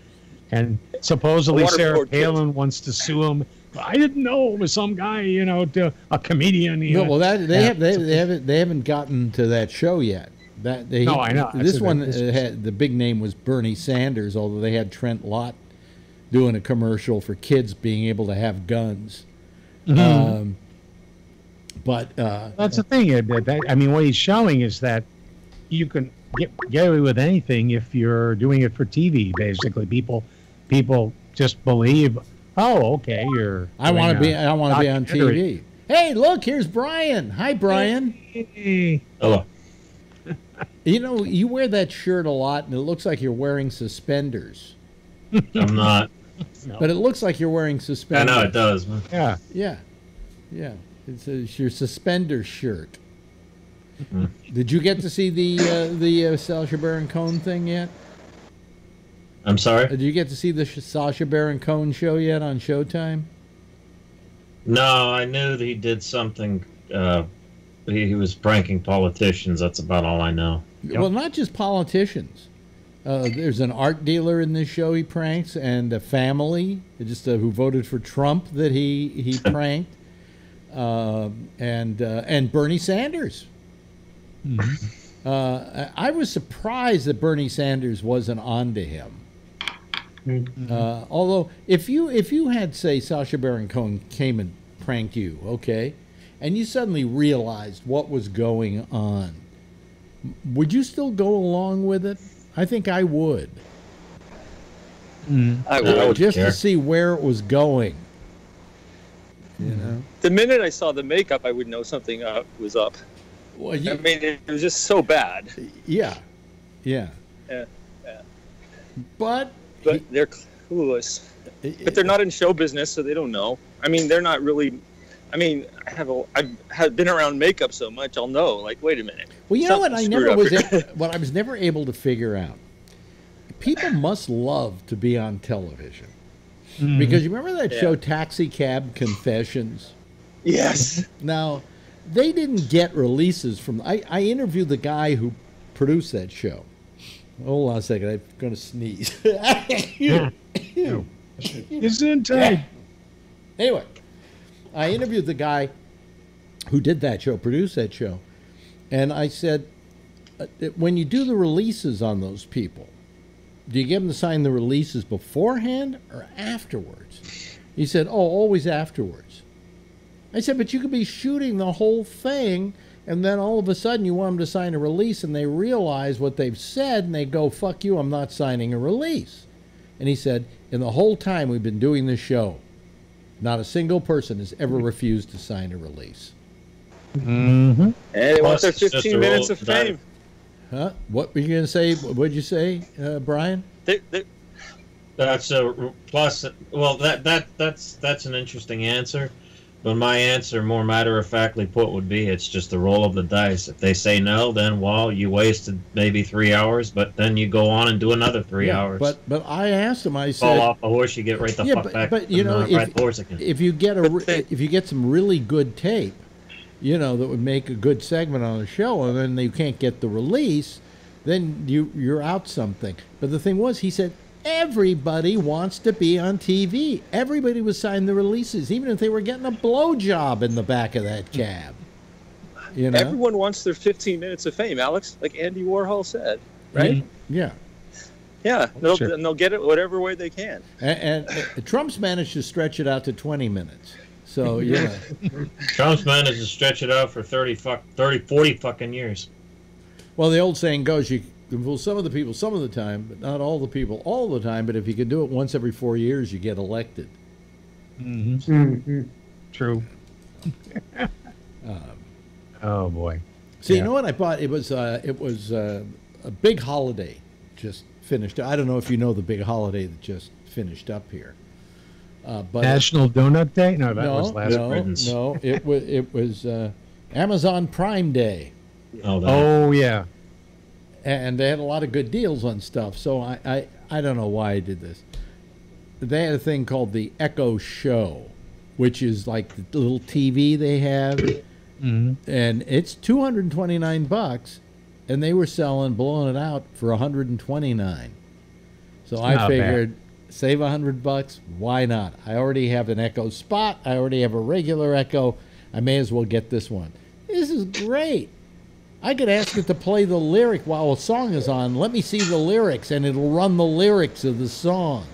and supposedly Sarah Palin wants to sue him. I didn't know it was some guy, to a comedian. No, well, they haven't gotten to that show yet. I know. This one had the big name was Bernie Sanders, although they had Trent Lott doing a commercial for kids being able to have guns. But that's the thing. I mean, what he's showing is that you can get away with anything if you're doing it for TV. Basically, people just believe. Oh, okay. I want to be on TV. Hey, look, here's Brian. Hi, Brian. Hey. Hello. You wear that shirt a lot, and it looks like you're wearing suspenders. I'm not. But it looks like you're wearing suspenders. I know it does. Man. Yeah. It's your suspender shirt. Did you get to see the Sacha Baron Cohen thing yet? I'm sorry? Did you get to see the Sacha Baron Cohen show yet on Showtime? No, I knew that he did something. He was pranking politicians. That's about all I know. Well, not just politicians. There's an art dealer in this show he pranks, and a family who voted for Trump that he pranked, and Bernie Sanders. I was surprised that Bernie Sanders wasn't onto him. Although, if you had, say, Sacha Baron Cohen came and pranked you, okay, and you suddenly realized what was going on, would you still go along with it? I think I would. I would. Just to see where it was going. The minute I saw the makeup, I would know something was up. Well, I mean, it was just so bad. Yeah. But they're clueless. But they're not in show business, so they don't know. I mean, they're not really. I mean, I've been around makeup so much, I'll know. Like, wait a minute. Well, you know what? What I was never able to figure out. People must love to be on television, because you remember that show Taxi Cab Confessions? Yes. Now, they didn't get releases from. I interviewed the guy who produced that show. Hold on a second. I'm going to sneeze. Isn't tight. Anyway, I interviewed the guy who did that show, produced that show, and I said, when you do the releases on those people, do you get them to sign the releases beforehand or afterwards? He said, always afterwards. I said, but you could be shooting the whole thing, and then all of a sudden you want them to sign a release, and they realize what they've said, and they go, fuck you, I'm not signing a release. And he said, in the whole time we've been doing this show, not a single person has ever refused to sign a release. Mm-hmm. And they want their 15 minutes of fame. Huh? What were you going to say? What did you say, Brian? That's a plus. Well, that's an interesting answer, but my answer, more matter of factly put, would be it's just a roll of the dice. If they say no, then well, you wasted maybe 3 hours, but then you go on and do another 3 hours. But I asked him. I said, fall off the horse, you get right the fuck back. But you know, ride the horse again. if you get some really good tape, you know, that would make a good segment on the show, and then you can't get the release, then you're out something. But the thing was, he said, everybody wants to be on TV. Everybody was signing the releases, even if they were getting a blowjob in the back of that cab. You know? Everyone wants their 15 minutes of fame, Alex, like Andy Warhol said, right? Yeah. Yeah, they'll get it whatever way they can. And Trump's managed to stretch it out to 20 minutes. So, yeah. Trump's managed to stretch it out for 40 fucking years. Well, the old saying goes, you can fool some of the people some of the time, but not all the people all the time. But if you can do it once every 4 years, you get elected. True. Oh, boy. So you know what I bought? It was a big holiday just finished. I don't know if you know the big holiday that just finished up here. But National Donut Day? No, that was last Riddance. No, it was Amazon Prime Day. Oh, yeah. And they had a lot of good deals on stuff. So I don't know why I did this. They had a thing called the Echo Show, which is like the little TV they have. And it's $229, and they were blowing it out for $129. So I figured, save $100, why not? I already have an Echo Spot. I already have a regular Echo. I may as well get this one. This is great. I could ask it to play the lyric while a song is on. Let me see the lyrics, and it'll run the lyrics of the song.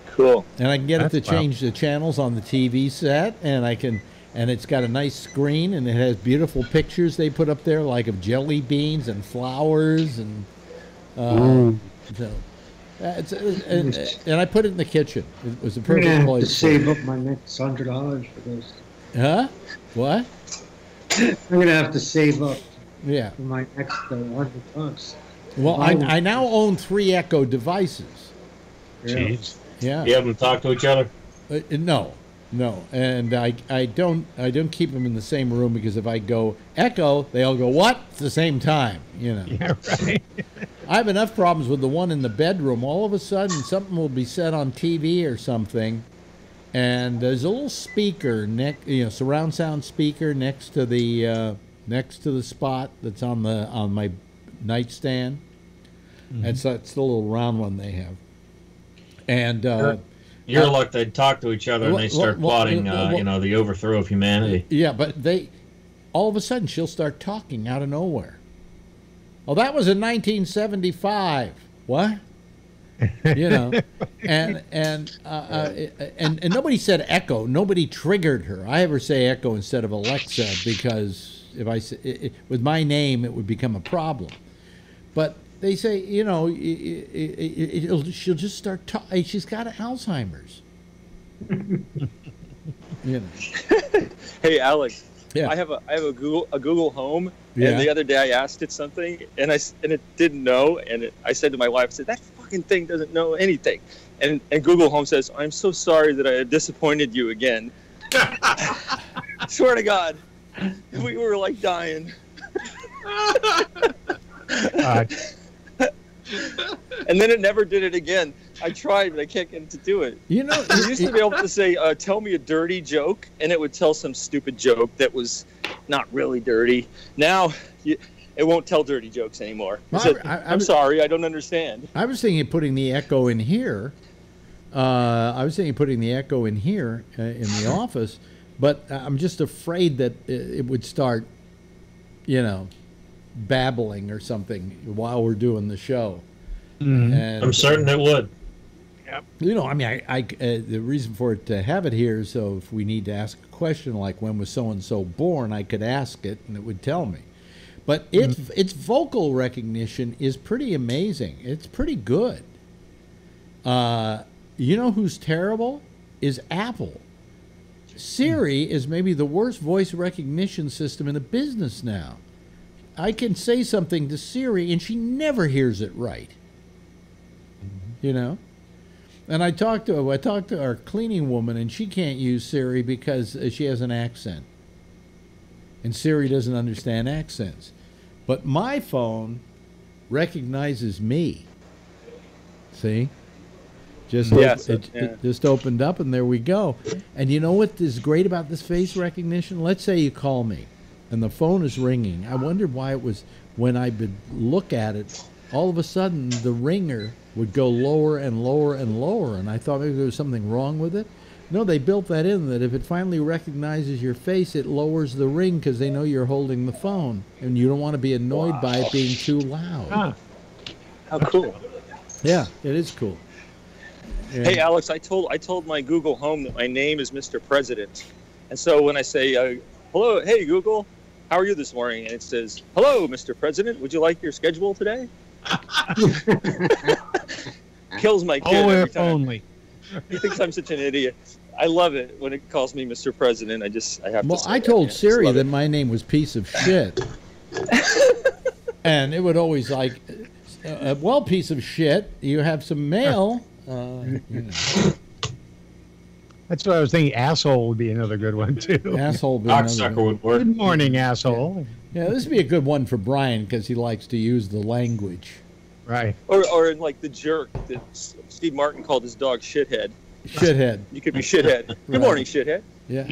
Cool. And I can get it to change the channels on the TV set, and it's got a nice screen, and it has beautiful pictures they put up there, like of jelly beans and flowers, and and I put it in the kitchen. It was a perfect I'm gonna have place. to save up my next $100 for this. Huh? What? I'm gonna have to save up Yeah. for my next $100. Well, I now own 3 Echo devices. Jeez. Yeah. You have them talk to each other? No, and I don't keep them in the same room, because if I go Echo, they all go what at the same time, you know. Yeah, right. I have enough problems with the one in the bedroom. All of a sudden, something will be said on TV or something, and there's a little speaker surround sound speaker next to the spot that's on my nightstand. And so it's the little round one they have. And you're like they talk to each other and they start plotting, the overthrow of humanity. Yeah, but all of a sudden, she'll start talking out of nowhere. Oh, that was in 1975. What? You know, and nobody said Echo. Nobody triggered her. I ever say Echo instead of Alexa, because if I say with my name, it would become a problem. But they say, she'll just start talking. She's got Alzheimer's. Hey, Alex. Yeah. I have a Google Home, Yeah. and the other day I asked it something, and it didn't know, and I said to my wife, I said, that fucking thing doesn't know anything, and Google Home says, I'm so sorry that I disappointed you again. Swear to God, we were like dying. And then it never did it again. I tried, but I can't get it to do it. You know, you used to be able to say, tell me a dirty joke, and it would tell some stupid joke that was not really dirty. Now, it won't tell dirty jokes anymore. I'm sorry, I don't understand. I was thinking of putting the Echo in here. In the office, but I'm just afraid that it would start, babbling or something while we're doing the show. And, I'm certain it would. Yep. The reason for it to have it here is so if we need to ask a question like when was so and so born, I could ask it and it would tell me. But its vocal recognition is pretty amazing. It's pretty good. You know who's terrible? Is Apple. Siri is maybe the worst voice recognition system in the business now. I can say something to Siri and she never hears it right. you know. And I talked to our cleaning woman, and she can't use Siri because she has an accent, and Siri doesn't understand accents. But my phone recognizes me. See? It just opened up, and there we go. And you know what is great about this face recognition? Let's say you call me, and the phone is ringing. I wondered why it was, when I would look at it, all of a sudden the ringer would go lower and lower and lower, and I thought maybe there was something wrong with it. No, they built that in, that if it finally recognizes your face, it lowers the ring because they know you're holding the phone, and you don't want to be annoyed by it being too loud. Huh. How cool. Yeah, it is cool. Yeah. Hey, Alex, I told my Google Home that my name is Mr. President. And so when I say, hello, hey, Google, how are you this morning? And it says, hello, Mr. President, would you like your schedule today? Kills my kid every if time. only. He thinks I'm such an idiot. I love it when it calls me Mr. President. I have to Well, say I that. told Yeah, Siri that my name was piece of shit. And it would always like, well, piece of shit, you have some mail. You know. That's what I was thinking. Asshole would be another good one, too. Asshole. Would be another Cocksucker one. would work. Good morning, asshole. Yeah, this would be a good one for Brian because he likes to use the language. Right. Or in like The Jerk that Steve Martin called his dog Shithead. Shithead. You could be Shithead. Good Right. morning, Shithead. Yeah.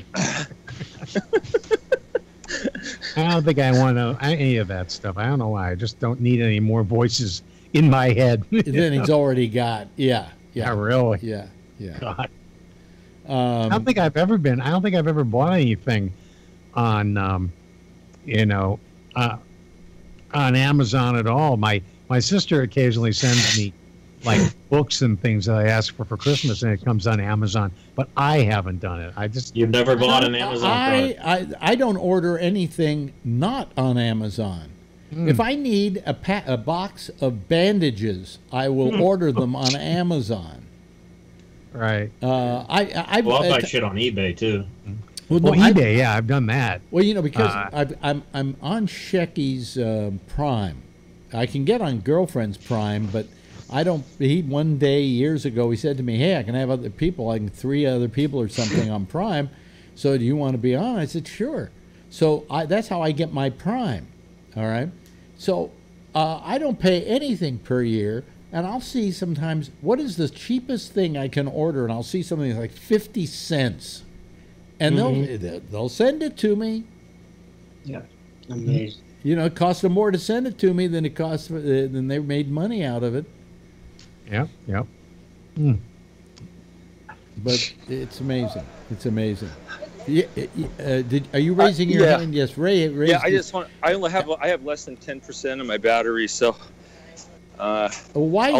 I don't think I want any of that stuff. I don't know why. I just don't need any more voices in my head. Then he's already got. Yeah. Yeah, Yeah. really. Yeah. Yeah. God. I don't think I've ever bought anything on, on Amazon at all. My sister occasionally sends me like books and things that I ask for Christmas, and it comes on Amazon. But I haven't done it. You've never bought an Amazon product? I don't order anything not on Amazon. If I need a box of bandages, I will order them on Amazon. Right. I'll buy shit on eBay too. Well, eBay, yeah, I've done that. Well, because I'm on Shecky's Prime. I can get on Girlfriend's Prime, but I don't. One day years ago, he said to me, "Hey, I can have other people, like 3 other people or something on Prime. So do you want to be on?" I said, "Sure." So that's how I get my Prime. All right. So I don't pay anything per year. And I'll see sometimes, what is the cheapest thing I can order? And I'll see something like 50 cents. And they'll send it to me. Yeah, amazing. You know, it costs them more to send it to me than it costs, than they made money out of it. Yep. But it's amazing. It's amazing. Yeah, are you raising your hand? Yes, Ray. Yeah, I have less than 10% of my battery, so I'll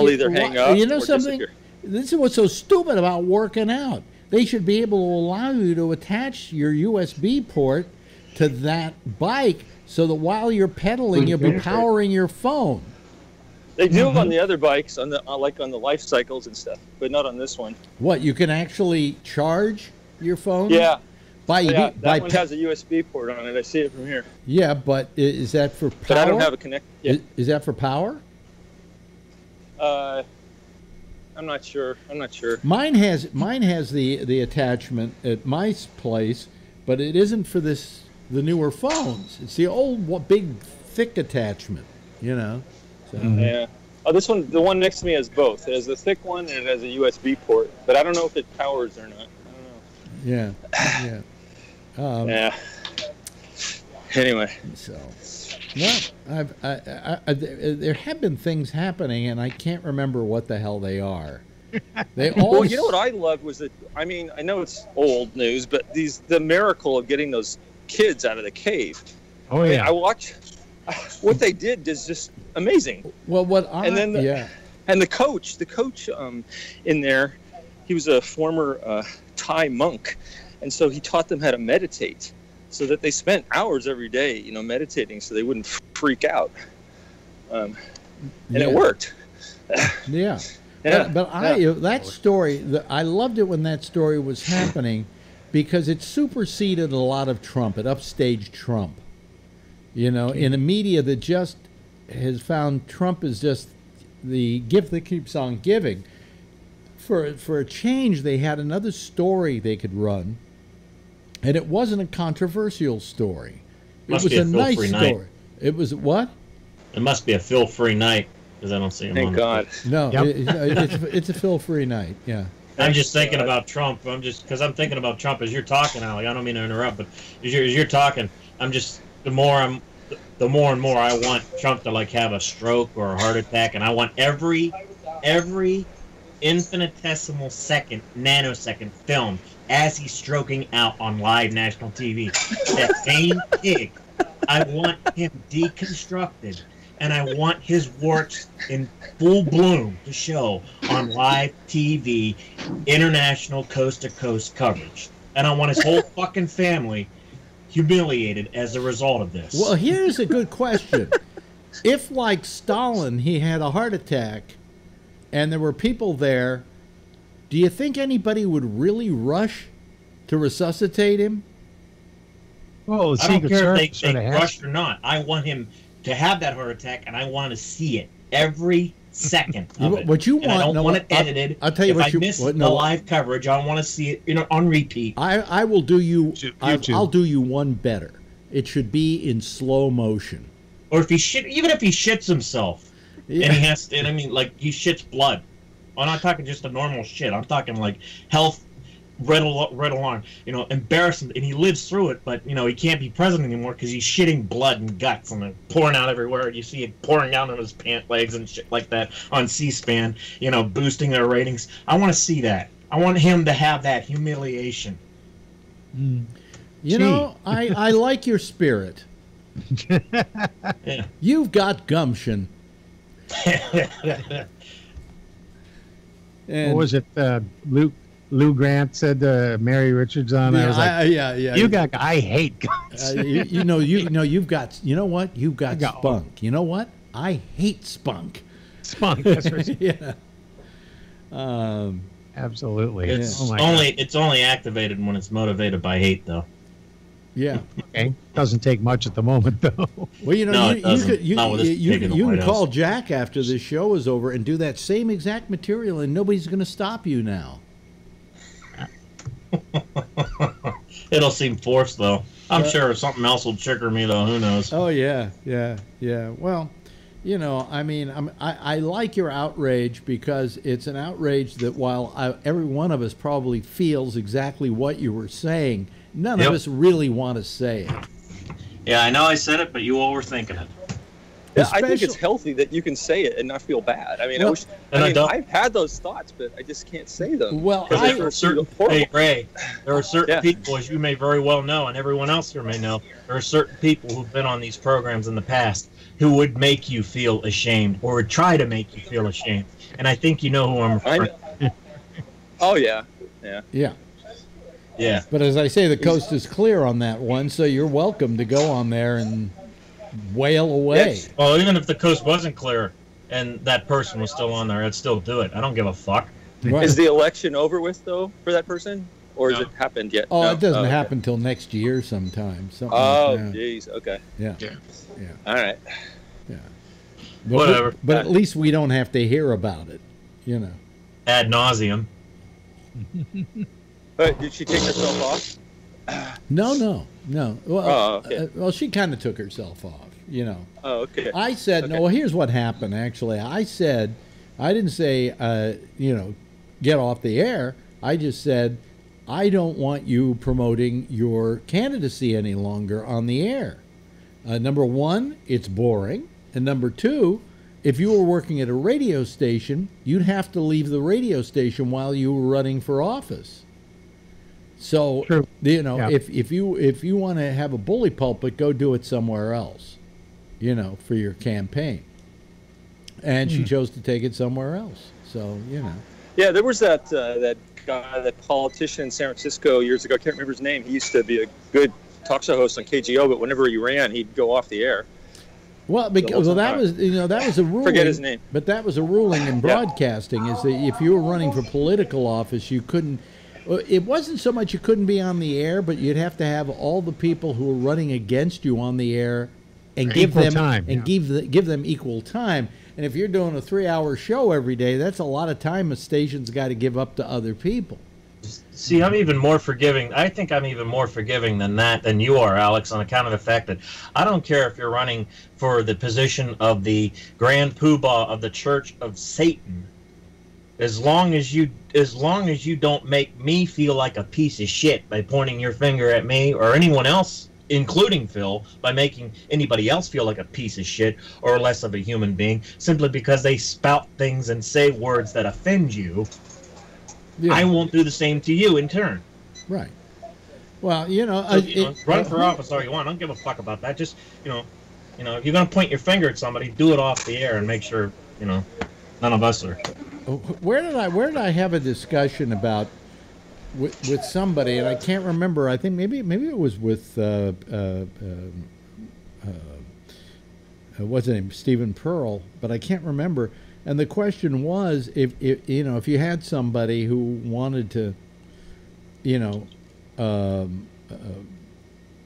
either hang up. You know or something? disappear. This is what's so stupid about working out. They should be able to allow you to attach your USB port to that bike so that while you're pedaling, you'll be powering your phone. They do on the other bikes, on the life cycles and stuff, but not on this one. What, you can actually charge your phone? Yeah. That one has a USB port on it. I see it from here. Yeah, but is that for power? But I don't have a connect. Yeah. Is that for power? I'm not sure. Mine has the attachment at my place, but it isn't for the newer phones. It's the old big thick attachment, you know. So. Yeah. Oh, this one, the one next to me has both. It has the thick one and it has a USB port, but I don't know if it powers or not. I don't know. Yeah. Yeah. Anyway. So. No, there have been things happening, and I can't remember what the hell they are. They all. Well, you know what I loved was that. I mean, I know it's old news, but the miracle of getting those kids out of the cave. Oh yeah. I watch. What they did is just amazing. Well, and the coach in there, he was a former Thai monk, and so he taught them how to meditate. So that they spent hours every day, meditating, so they wouldn't freak out, and it worked. Yeah, that story, I loved it when that story was happening, because it superseded a lot of Trump. It upstaged Trump. In a media that just has found Trump as just the gift that keeps on giving. for a change, they had another story they could run, and it wasn't a controversial story. It Must was be a a nice feel-free story. night. It was what? It must be a feel-free night because I don't see him Thank on. God. No, Yep. it's a feel-free night. Yeah. I'm just thinking about Trump. I'm thinking about Trump as you're talking, Ali. I don't mean to interrupt, but as you're talking, the more and more I want Trump to like have a stroke or a heart attack, and I want every infinitesimal second, nanosecond film as he's stroking out on live national TV. That same pig, I want him deconstructed, and I want his warts in full bloom to show on live TV, international coast-to-coast coverage. And I want his whole fucking family humiliated as a result of this. Well, here's a good question. If, like Stalin, he had a heart attack and there were people there, do you think anybody would really rush to resuscitate him? Well, the I don't Secret care Service if they sort of has rushed or not. I want him to have that heart attack, and I want to see it every second of it. What you And I want? don't want it edited. I'll tell you if what I you miss what, the no, live coverage, I want to see it, on repeat. I will do you. YouTube. I'll do you one better. It should be in slow motion. Or if even if he shits himself, Yeah. and he has to, and I mean, like he shits blood. I'm not talking just a normal shit. I'm talking like health. Red alarm, embarrassing, and he lives through it, but he can't be president anymore because he's shitting blood and guts and pouring out everywhere. You see it pouring down on his pant legs and shit like that on C-SPAN, boosting their ratings. I want to see that. I want him to have that humiliation. I like your spirit. Yeah. You've got gumption. And what was it? Lou Grant said Mary Richards on. Yeah, I was like, yeah. You got. I hate guns. You've got. You know what? You've got got- spunk. You know what? I hate spunk. Spunk. That's right. Yeah. Absolutely. It's Oh my God. it's only activated when it's motivated by hate, though. Yeah. Okay. Doesn't take much at the moment, though. Well, No, it doesn't. you Not with this pig in the can White House. call Jack after this show is over and do that same exact material, and nobody's going to stop you now. It'll seem forced, though. I'm sure something else will trigger me, though. Who knows? Oh yeah. Well, I mean, I like your outrage because it's an outrage that while every one of us probably feels exactly what you were saying, none of us really want to say it. Yeah, I know I said it, but you all were thinking it. Yeah, I think it's healthy that you can say it and not feel bad. I mean, Well, I've had those thoughts, but I just can't say them. Well, because There are certain, hey, Ray, there are certain Yeah. people, as you may very well know, and everyone else here may know, there are certain people who've been on these programs in the past who would make you feel ashamed or would try to make you feel ashamed. And I think you know who I'm referring to. Oh yeah. Yeah. But as I say, the coast is clear on that one, so you're welcome to go on there and wail away. Yes. Well, even if the coast wasn't clear and that person was still on there, I'd still do it. I don't give a fuck. Right. Is the election over with though for that person, or has No. it happened yet? Oh, No? it doesn't okay. happen till next year sometime. Something Oh, like that. jeez. Okay. Yeah. All right. But Whatever. But at least we don't have to hear about it, Ad nauseum. But did she take herself off? No. Well, Oh, okay. well, she kind of took herself off, Oh, okay. I said, Okay. no, well, here's what happened, actually. I didn't say, get off the air. I just said, I don't want you promoting your candidacy any longer on the air. Number one, it's boring. And number two, if you were working at a radio station, you'd have to leave the radio station while you were running for office. So, True. Yeah. if you want to have a bully pulpit, go do it somewhere else, for your campaign. And she chose to take it somewhere else. So, Yeah, there was that guy, that politician in San Francisco years ago. I can't remember his name. He used to be a good talk show host on KGO, but whenever he ran, he'd go off the air. Well, because that was a ruling. Forget his name. But that was a ruling in broadcasting is that if you were running for political office, you couldn't. It wasn't so much you couldn't be on the air, but you'd have to have all the people who were running against you on the air and give Equal them time, and give them equal time. And if you're doing a 3-hour show every day, that's a lot of time a station's got to give up to other people. See, I'm even more forgiving. I think I'm even more forgiving than you are, Alex, on account of the fact that I don't care if you're running for the position of the Grand Poobah of the Church of Satan, as long as you don't make me feel like a piece of shit by pointing your finger at me or anyone else, including Phil, by making anybody else feel like a piece of shit or less of a human being, simply because they spout things and say words that offend you. Yeah. I won't do the same to you in turn. Right. Well, run for office all you want. I don't give a fuck about that. Just, if you're going to point your finger at somebody, do it off the air and make sure, none of us are. Where did I have a discussion about with somebody, and I can't remember. I think maybe it was with what's his name, Stephen Pearl, but I can't remember. And the question was, if you had somebody who wanted to,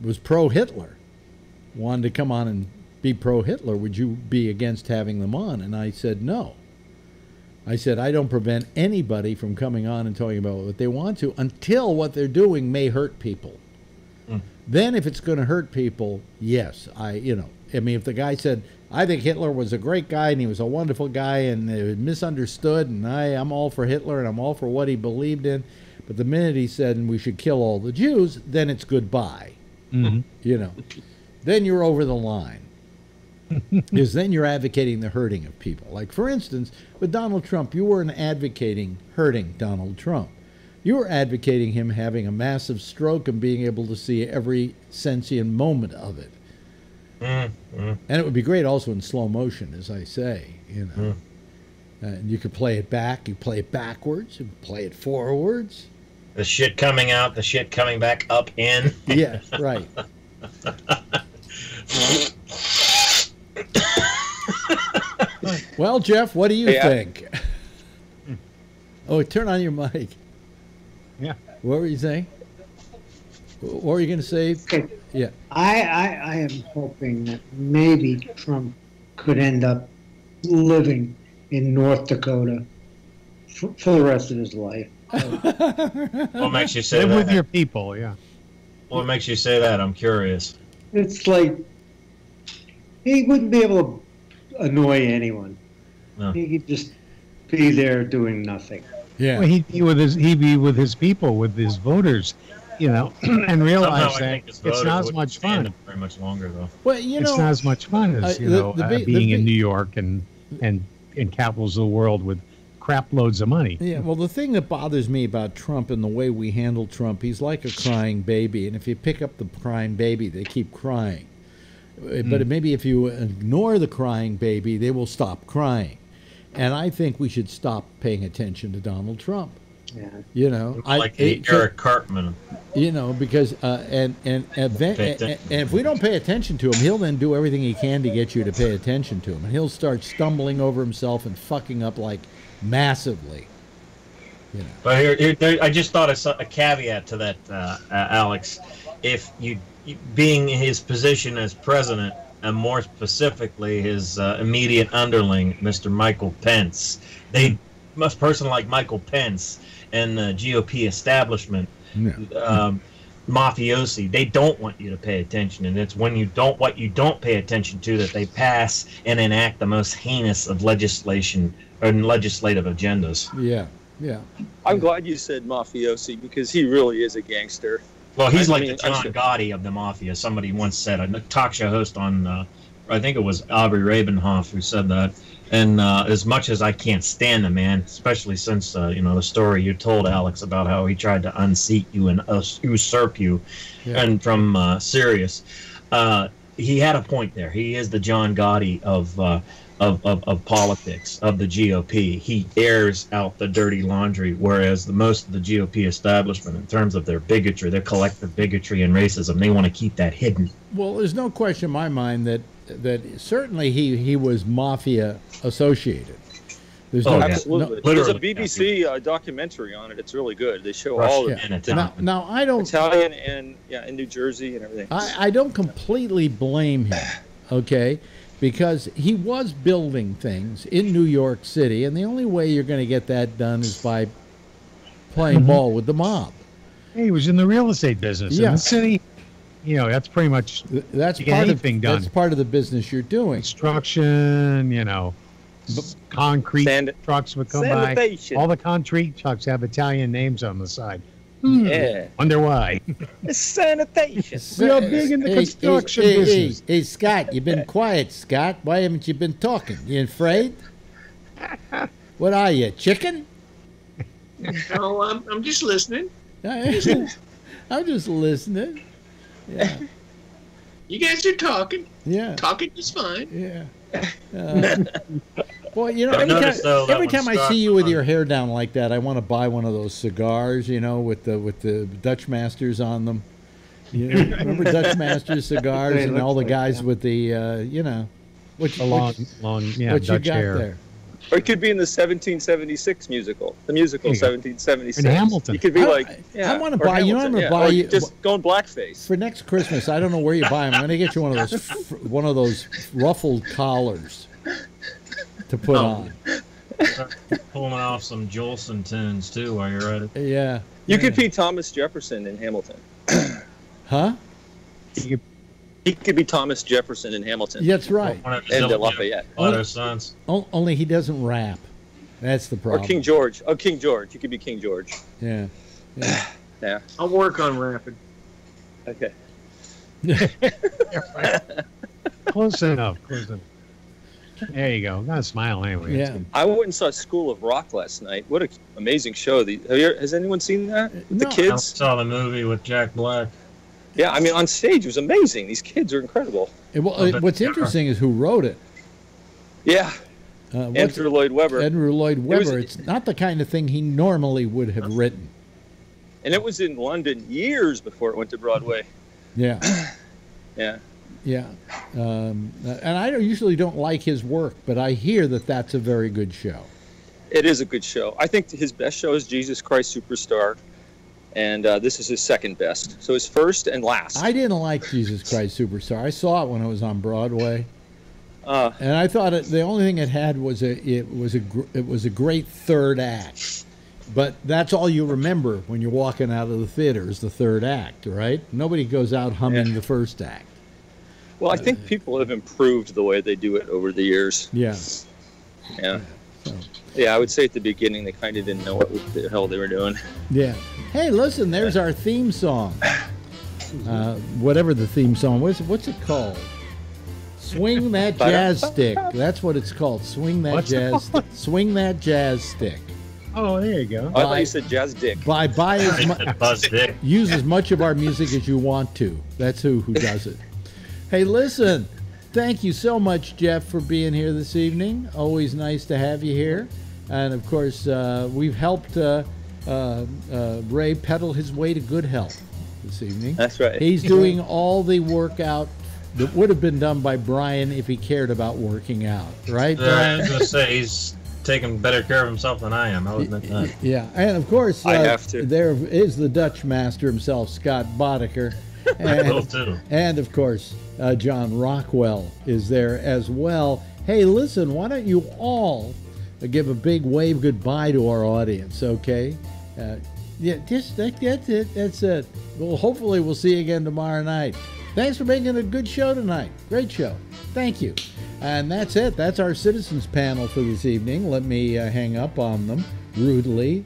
was pro-Hitler, wanted to come on and be pro-Hitler, would you be against having them on? And I said no. I said I don't prevent anybody from coming on and talking about what they want to until what they're doing may hurt people. Then if it's going to hurt people, yes, if the guy said, I think Hitler was a great guy and he was a wonderful guy and misunderstood, and I'm all for Hitler and I'm all for what he believed in, but the minute he said we should kill all the Jews, then it's goodbye. Mm-hmm. Then you're over the line. Because then you're advocating the hurting of people. Like, for instance, with Donald Trump, you weren't advocating hurting Donald Trump. You were advocating him having a massive stroke and being able to see every sentient moment of it. And it would be great also in slow motion, as I say, and you could play it back, you play it backwards, you play it forwards. The shit coming out, the shit coming back up in. Yeah, right. Well, Jeff, what do you think? Oh, turn on your mic. Yeah. What were you saying? What were you going to say? Okay. Yeah. I am hoping that maybe Trump could end up living in North Dakota for the rest of his life. What makes you say Live that? with your people, yeah. What makes you say that? I'm curious. It's like he wouldn't be able to annoy anyone. No. He could just be there doing nothing. Yeah. Well, he'd be with his people, with his voters, and realize that it's not as much fun. Very much longer though. Well, it's not as much fun as being in New York and in capitals of the world with crap loads of money. Yeah. Well, the thing that bothers me about Trump and the way we handle Trump, he's like a crying baby, and if you pick up the crying baby, they keep crying. But maybe if you ignore the crying baby, they will stop crying. And I think we should stop paying attention to Donald Trump. Yeah. Like Eric Cartman. Because and if we don't pay attention to him, he'll then do everything he can to get you to pay attention to him, and he'll start stumbling over himself and fucking up like massively. But here, I just thought a caveat to that, Alex. If you being in his position as president, and more specifically his immediate underling, Mr. Michael Pence, a person like Michael Pence and the GOP establishment, mafiosi, they don't want you to pay attention, and it's when you don't pay attention to that they pass and enact the most heinous of legislation and legislative agendas. Yeah. I'm glad you said mafiosi because he really is a gangster. Well, he's like the John Gotti of the mafia. Somebody once said, a talk show host on, I think it was Aubrey Rabenhoff who said that. And as much as I can't stand the man, especially since, the story you told, Alex, about how he tried to unseat you and usurp you, and from Sirius, he had a point there. He is the John Gotti of politics, of the GOP. He airs out the dirty laundry, whereas most of the GOP establishment, in terms of their bigotry, their collective bigotry and racism, they want to keep that hidden. Well, there's no question in my mind that certainly he was mafia associated. Absolutely. There's a BBC documentary on it. It's really good. They show all of it. Now I don't Italian and in New Jersey and everything. I don't completely blame him. Okay. because he was building things in New York City, and the only way you're going to get that done is by playing ball with the mob. He was in the real estate business in the city. You know, that's pretty much that's part of done. That's part of the business you're doing. Construction, you know, concrete trucks would come by. All the concrete trucks have Italian names on the side. Yeah. Wonder why. It's sanitation. We are big in the construction business. Hey, Scott, you've been quiet, Scott. Why haven't you been talking? You afraid? What are you, chicken? No, I'm just listening. I'm just listening. Yeah. You guys are talking. Yeah. Talking is fine. Yeah. Boy, you know, every time I see you with your hair down like that, I want to buy one of those cigars, you know, with the Dutch Masters on them. You know, remember Dutch Masters cigars and all the guys with the, you know, what you got hair. there? Or it could be in the 1776 musical, the musical 1776. In Hamilton. You could be like, I want to buy. You know, I'm going to buy you. Just go in blackface for next Christmas. I don't know where you buy them. I'm going to get you one of those ruffled collars to put on. Start pulling off some Jolson tunes too while you're at it. Yeah. You could be Thomas Jefferson in Hamilton. Huh? He could be Thomas Jefferson in Hamilton. That's right. And Lafayette. Only he doesn't rap. That's the problem. Or King George. Oh, King George. You could be King George. Yeah. Yeah. I'll work on rapping. Okay. Close enough. There you go. Got a smile anyway. Yeah. I went and saw School of Rock last night. What an amazing show. Has anyone seen that? The kids? I saw the movie with Jack Black. Yeah, I mean, on stage, it was amazing. These kids are incredible. What's interesting is who wrote it. Yeah. Andrew Lloyd Webber. Andrew Lloyd Webber. It's not the kind of thing he normally would have written. And it was in London years before it went to Broadway. Yeah. Yeah. Yeah. And I usually don't like his work, but I hear that that's a very good show. It is a good show. I think his best show is Jesus Christ Superstar. And this is his second best. So his first and last. I didn't like Jesus Christ Superstar. I saw it when it was on Broadway, and I thought the only thing it had was it was a great third act. But that's all you remember when you're walking out of the theater is the third act, right? Nobody goes out humming the first act. Well, I think people have improved the way they do it over the years. Yeah. Yeah. Yeah, I would say at the beginning they kind of didn't know what the hell they were doing. Yeah. Hey, listen, there's our theme song. Whatever the theme song was, what's it called? Swing That Jazz Stick. That's what it's called. Swing That Jazz Stick. Oh, there you go. I thought you said Jazz Dick. Use as much of our music as you want to. That's who does it. Hey, listen. Thank you so much, Jeff, for being here this evening. Always nice to have you here. And, of course, we've helped Ray pedal his way to good health this evening. That's right. He's doing all the workout that would have been done by Brian if he cared about working out. Right, Brian? I was going to say, he's taking better care of himself than I am. I'll admit that. Yeah. And, of course, I have to. There is the Dutch master himself, Scott Boddicker. And of course, John Rockwell is there as well. Hey, listen, why don't you all give a big wave goodbye to our audience, okay? That's it. That's it. Well, hopefully we'll see you again tomorrow night. Thanks for making a good show tonight. Great show. Thank you. And that's it. That's our citizens panel for this evening. Let me hang up on them rudely,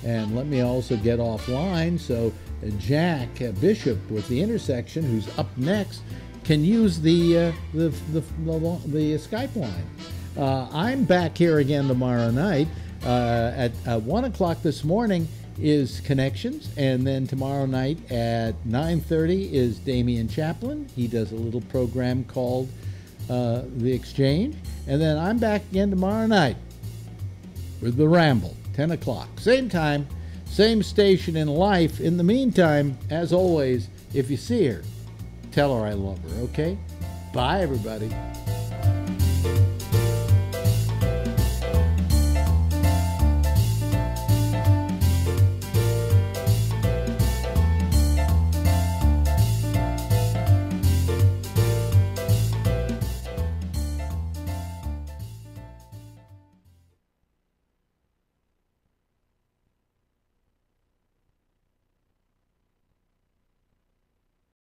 and let me also get offline so Jack Bishop with the Intersection, who's up next, can use the Skype line. I'm back here again tomorrow night at 1 o'clock this morning is Connections, and then tomorrow night at 9:30 is Damian Chaplin. He does a little program called The Exchange, and then I'm back again tomorrow night with The Ramble, 10 o'clock. Same time, same station in life. In the meantime, as always, if you see her, tell her I love her, okay? Bye, everybody.